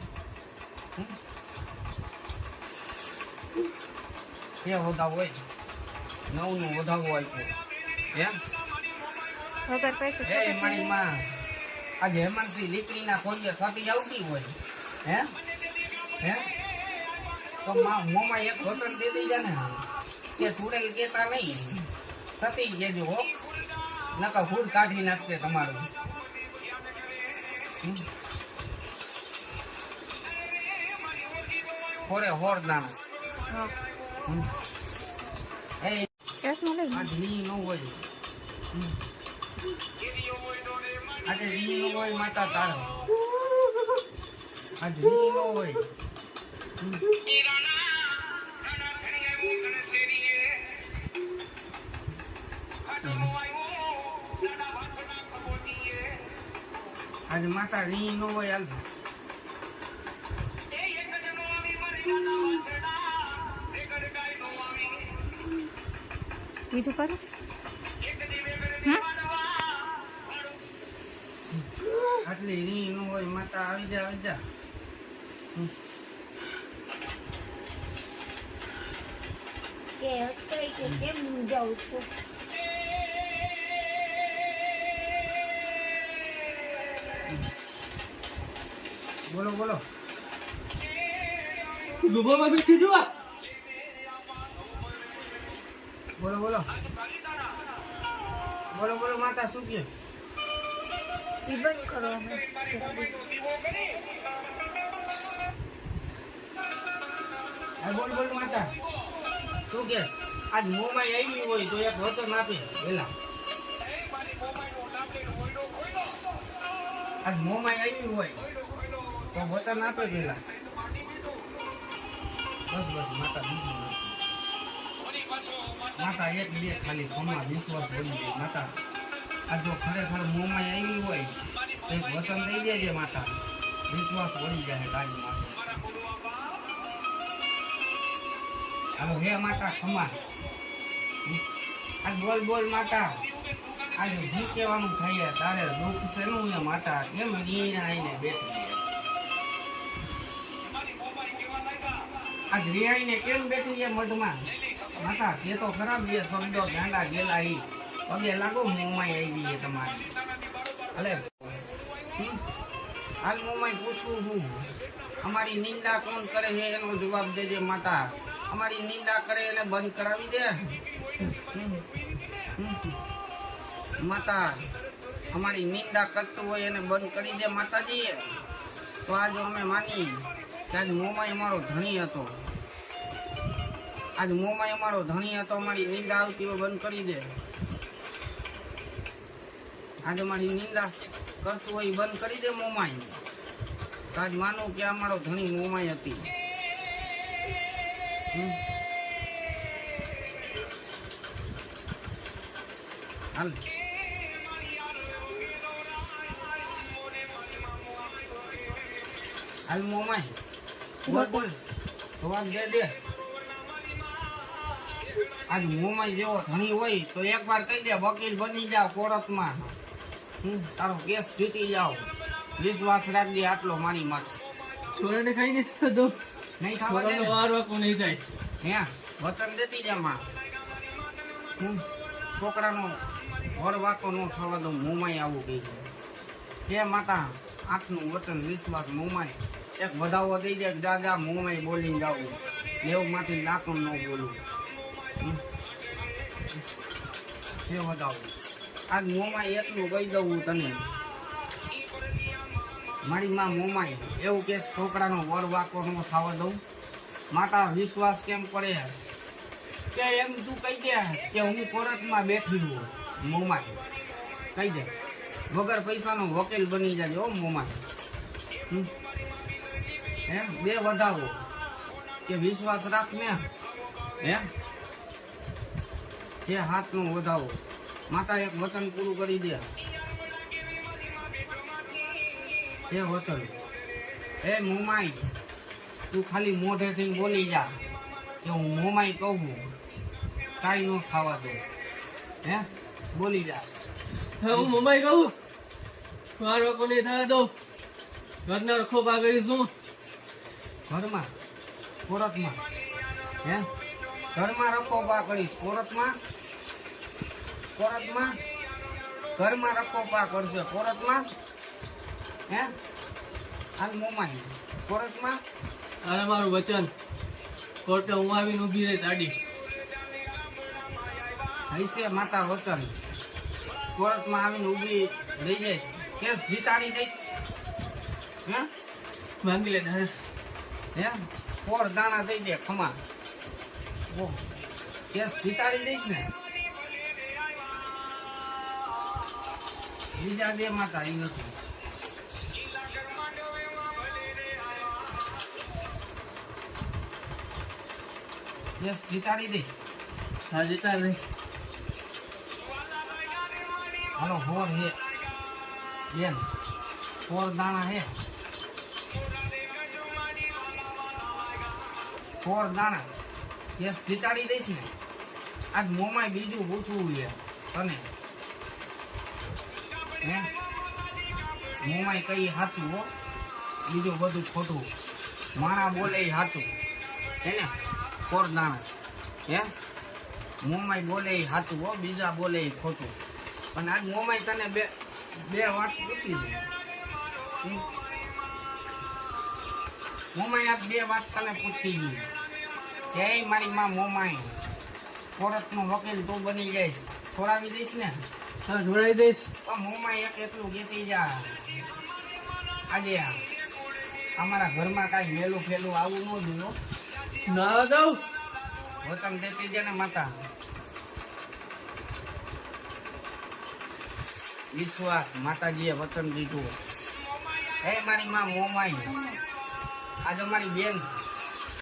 કે વધાવો હોય નવનું વધાવો આપ્યો હે મારી માં આજે હેમાંતસિંહ દીકરીના ખોડિયા સતી આવતી હોય હે હે તો મોમાં એક વતન દે દઈ ને કે ચૂડેલ કેતા નહીં સતી કેજો હો નકા ફૂડ કાઢી નાખશે તમારું. હોરે હોર દાણા એ આજ રી નો હોય આજે રી નો હોય માતા તારો આજ રી નો હોય. આજે માતા રી નો હોય હાલ બીજું કરે છે આટલી રી નો હોય માતા આવી જા આવી જા. કે અત્યારે કે કેમ જાઉં છું બોલો બોલો ગુબામાં બેઠી જો બોલો બોલો બોલો બોલો માતા શું કે બંધ કરો બોલ બોલ માતા શું કે આજ મોમાં આવી હોય તો એક વચન આપે પેલા આજ મોમાં આવી હોય તો વચન આપે પેલા બસ બસ માતા બીજું માતા એક બે ખાલી ખમા વિશ્વાસ બની જાય માતા આ જો ખરેખર મોમાં આવી હોય તો એક વચન દઈ દેજે માતા વિશ્વાસ વળી જાય તારી માતા. હાલો હે માતા ખમા આ બોલ બોલ માતા આજે જી કહેવાનું થાય તારે દુઃખ શેનું હે માતા કેમ રીને આવીને બેઠી આ રિયાઈને કેમ બેઠી છે મઢમાં? માતા જે તો ખરાબ જે શબ્દો ગાંડા ગેલા ઈ પગે લાગો મોમાઈ આવી છે તમારી. અલે હાલ મોમાઈ પૂછવું હું અમારી નિંદા કોણ કરે છે એનો જવાબ દેજે માતા. અમારી નિંદા કરે એને બંધ કરાવી દે માતા. અમારી નિંદા કરતું હોય એને બંધ કરી દે માતાજી. તો આજ અમે માની કે આજ મોમાઈ અમારો ધણી હતો. આજ મોમાઈ અમારો ધણી હતો. અમારી નિંદા આવતી હોય બંધ કરી દે. આજ અમારી નિંદા કરતું હોય બંધ કરી દે મોમાઈ. તો આજ માનું કે અમારો ધણી મોમાઈ હતી. હાલ હાલ મોમાઈ બોલ બોલ જવાબ દે. આજ મોમાઈ જેવો ધણી હોય તો એકવાર કહી દે વકીલ બની જાવ કોર્ટમાં. તારો કેસ જીતી જાવ. વિશ્વાસ રાખજે આટલો મારી માથે. છોરાને ખાઈ નહીં થતો નહીં થવા દે. વારવા કો નહીં થાય. હે વચન દેતી જા માં. છોકરાનો વડવાકો ન થવા દો. મોમાઈ આવું કહી છે. હે માતા આઠનું વચન વિશ્વાસ મોમાઈ એક વધાવો દઈ દે. દાદા મોમાઈ બોલીને જાવું એવું માંથી નાખું ન બોલું. હે વધાવો આજ મોમાઈ એટલું કહી દઉં તને. મારી માં મોમાઈ એવું કે છોકરાનો વડવાકો ન થવા દઉં. માતા વિશ્વાસ કેમ પડે કે એમ તું કહી દે કે હું કોર્ટમાં બેઠી છું. મોમાઈ કહી દે વગર પૈસાનો વકીલ બની જાય. ઓ મોમાઈ હે બે વધાવો કે વિશ્વાસ રાખ ને. હે હાથનો વધાવો. માતા એક વચન પૂરું કરી દે. હે વચન હે મોમાઈ તું ખાલી મોઢેથી બોલી જા કે હું મોમાઈ કહું કાંઈ ન ખાવા દો. હે બોલી જા. હા હું મોમાઈ કહું વારવા કો નહીં થવા દો. ઘરના ખોબા કરીશું ઘરમાં કોર્ટમાં. હે ઘરમાં રખોપા કરીશ કોર્ટમાં. કોર્ટમાં ઘરમાં રખોપા કરશે કોર્ટમાં. હે હાલ મોમાઈ કોર્ટમાં. અરે મારું વચન કોર્ટે હું આવીને ઊભી રહી દાડી. હૈસે માતા વચન કોર્ટમાં આવીને ઊભી રહી જાય. કેસ જીતાડી દઈશ. હે માંગી લે દાડા. હે 4 દાણા દઈ દે ખમા. કેસ જીતાડી દઈશ ને. બીજા બે માતા એ નથી. કેસ જીતાડી દઈશ. હા જીતા દઈશ. હાલો 4 હે બેન 4 દાણા હે. 4 દાણા કેસ જીતાડી દઈશ ને. આજ મોમાય બીજું પૂછવું છે તને. હે મોમાય કઈ સાચું હો. બીજું બધું ખોટું. માણા બોલે એ સાચું. હે ને 4 દાણા. હે મોમાય બોલે એ સાચું હો. બીજા બોલે એ ખોટું. પણ આજ મોમાય તને બે વાત પૂછી છે. મોમાય આજ 2 વાત તને પૂછી કે મારી માં મોમાય કોર્ટનો વકીલ તું બની જઈશ. છોડાવી દઈશ ને. હા જોડાઈ દઈશ. પણ મોમાય એક એટલું કહેતી જા આજે અમારા ઘરમાં કાંઈ મેલું ફેલું આવું ન જોયું. ના દઉં વચન દેતી છે ને માતા. વિશ્વાસ માતાજીએ વચન દીધું. હે મારી માં મોમાઈ આજે અમારી બેન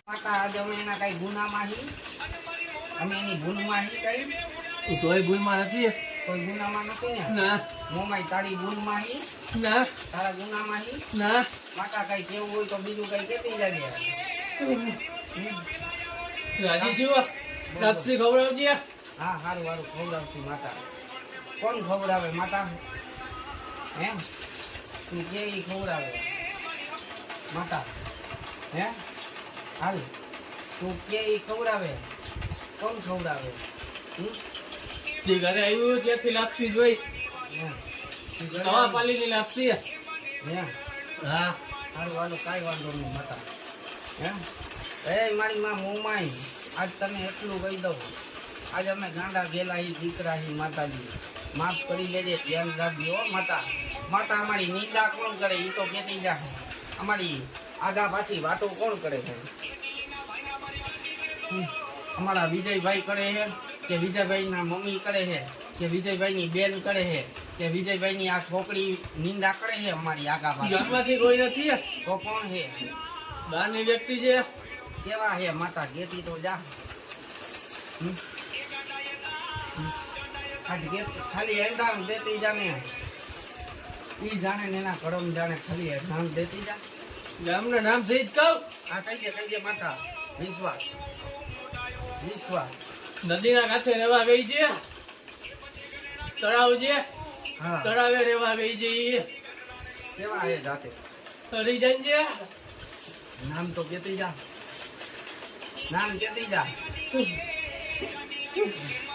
માતા આજે અમે એના કઈ ગુનામાં હી. અમે એની ભૂલમાં હી કઈ. તું તોય ભૂલમાં નથી. કોઈ ગુનામાં નથી ને. ના મોમાઈ તારી ભૂલમાં હી. ના તારા ગુનામાં હી. ના માતા કઈ કેવું હોય તો બીજું કઈ કેતી જાય. રાજી જીવો લાપસી ખવડાવજે. હા સારું સારું ખવડાવશું માતા. કોણ ખવડાવે માતા? હે તું કે ઈ ખવડાવે માતા. હે હાલ તું કે ઈ ખવડાવે કોણ ખવડાવે જે ઘરે આવ્યું ત્યાંથી લાપસી જોઈ સવા પાલીની લાપસી હા સારું હાલો કાંઈ વાંધો નહીં માતા હે એ મારી માં મોમાઈ આજ તને એટલું કહી દઉં આજે અમે ગાંડા ગયેલા ઈ દીકરા હી માતાજી માફ કરી લેજે ધ્યાન રાખજો હો માતા માતા અમારી નિંદા કોણ કરે ઈ તો કેતી જા અમારી આગા પાછી વાતો કોણ કરે છે અમારા વિજયભાઈ કરે છે કે વિજયભાઈ ના મમ્મી કરે છે કે વિજયભાઈ ની બેન કરે છે કે વિજયભાઈ ની આ છોકરી નિંદા કરે છે અમારી આગા પાછી ગામમાંથી કોઈ નથી તો કોણ છે બહારની વ્યક્તિ છે કેવા હે માતા કેતી તો જા આજ ખાલી એંધાણ દેતી જાને ઈ જાણે ને એના કરમ જાણે ખાલી એંધાણ દેતી જા ગામનું નામ સહિત કહું આ કહી દે માતા વિશ્વાસ વિશ્વાસ નદીના કાંઠે રહેવા ગઈ છે તળાવ છે હા તળાવે રહેવા ગઈ છે ઈ કેવા હે જાતે હરિજન છે નામ તો કેતી જા નામ કેતી જા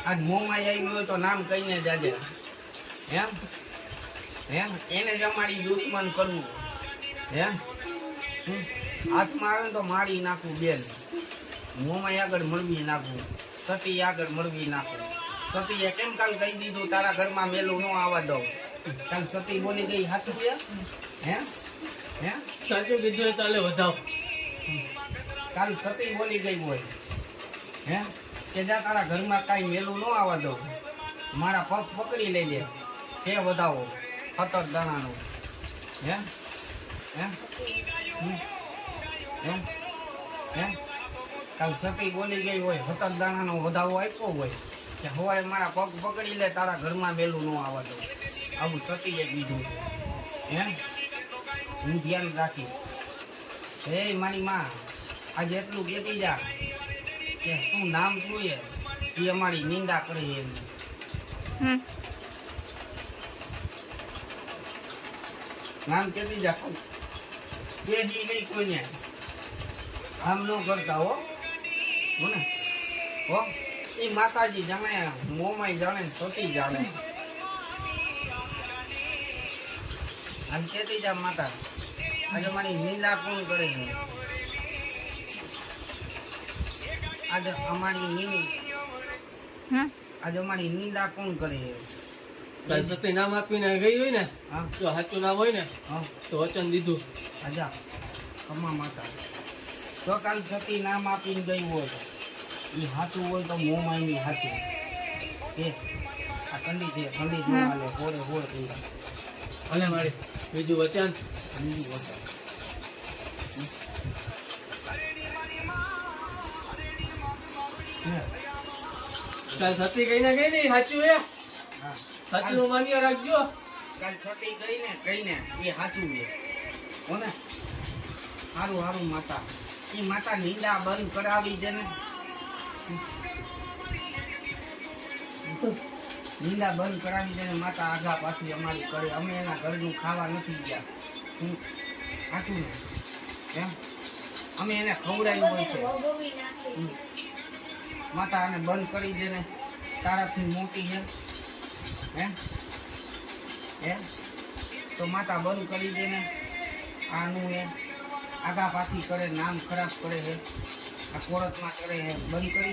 આજ મોંમાં આવ્યું હોય તો નામ કહીને જાજે એમ એને જ અમારી દુશ્મન કરવું હાથમાં આવે તો મારી નાખવું બેન મોંમાં આગળ મળવી નાખવું સતી આગળ મળવી નાખવું સતીએ કેમ કાલ કહી દીધું તારા ઘરમાં મેલું ન આવવા દઉં કાલ સતી બોલી ગઈ સાચું છે હે સાચું કીધું એ તાલે વધાવ કાલ સતી બોલી ગઈ હોય કે જા તારા ઘરમાં કાંઈ મેલું ન આવવા દઉં મારા પગ પકડી લેજે તે વધાવો 17 દાણાનું કાલ સતી બોલી ગઈ હોય 17 દાણાનો વધાવો આપ્યો હોય કે હવારે મારા પગ પકડી લે તારા ઘરમાં મેલું ન આવવા દઉં આવું સતીએ કીધું હું ધ્યાન રાખીશ હે મારી માં આજે એટલું કહેતી જા કે શું નામ શું એ અમારી નિંદા કરે એમની નામ કેતી જા કે દી નહીં કોઈને આમ ન કરતા હો એ માતાજી જાણે મોમાઈ જાણે સતી જાણે આમ કેતી જા માતા આજે મારી નિંદા કોણ કરે છે આજે અમારી નિંદા કોણ કરે છે સતી નામ આપીને ગઈ હોય ને તો સાચું નામ હોય ને તો વચન દીધું આજા કમા માતા તો કાલ સતી નામ આપીને ગઈ હોય એ સાચું હોય તો મોમાઈ ની સાચું કે આ કંડી છે કંડી ન હાલે હોળે હોળ થઈ ભલે મારી બીજું વચન કાલ સતી કઈ ને ગઈ ને સાચું હે સાચું માન્ય રાખજો કાલ સતી ગઈ ને કહીને એ સાચું છે હોને સારું સારું માતા એ માતા નિંદા બંધ કરાવી દે ને નિંદા બંધ કરાવી દે ને માતા આગા પાછી અમારી કરે અમે એના ઘરનું ખાવા નથી ગયા સાચું ને અમે એને ખવડાવ્યું હોય છે માતા આને બંધ કરી દે ને તારાથી મોટી હે તો માતા બંધ કરી દે ને આનું ને આગા પાછી કરે નામ ખરાબ કરે છે આ કોરતમાં કરે છે બંધ કરી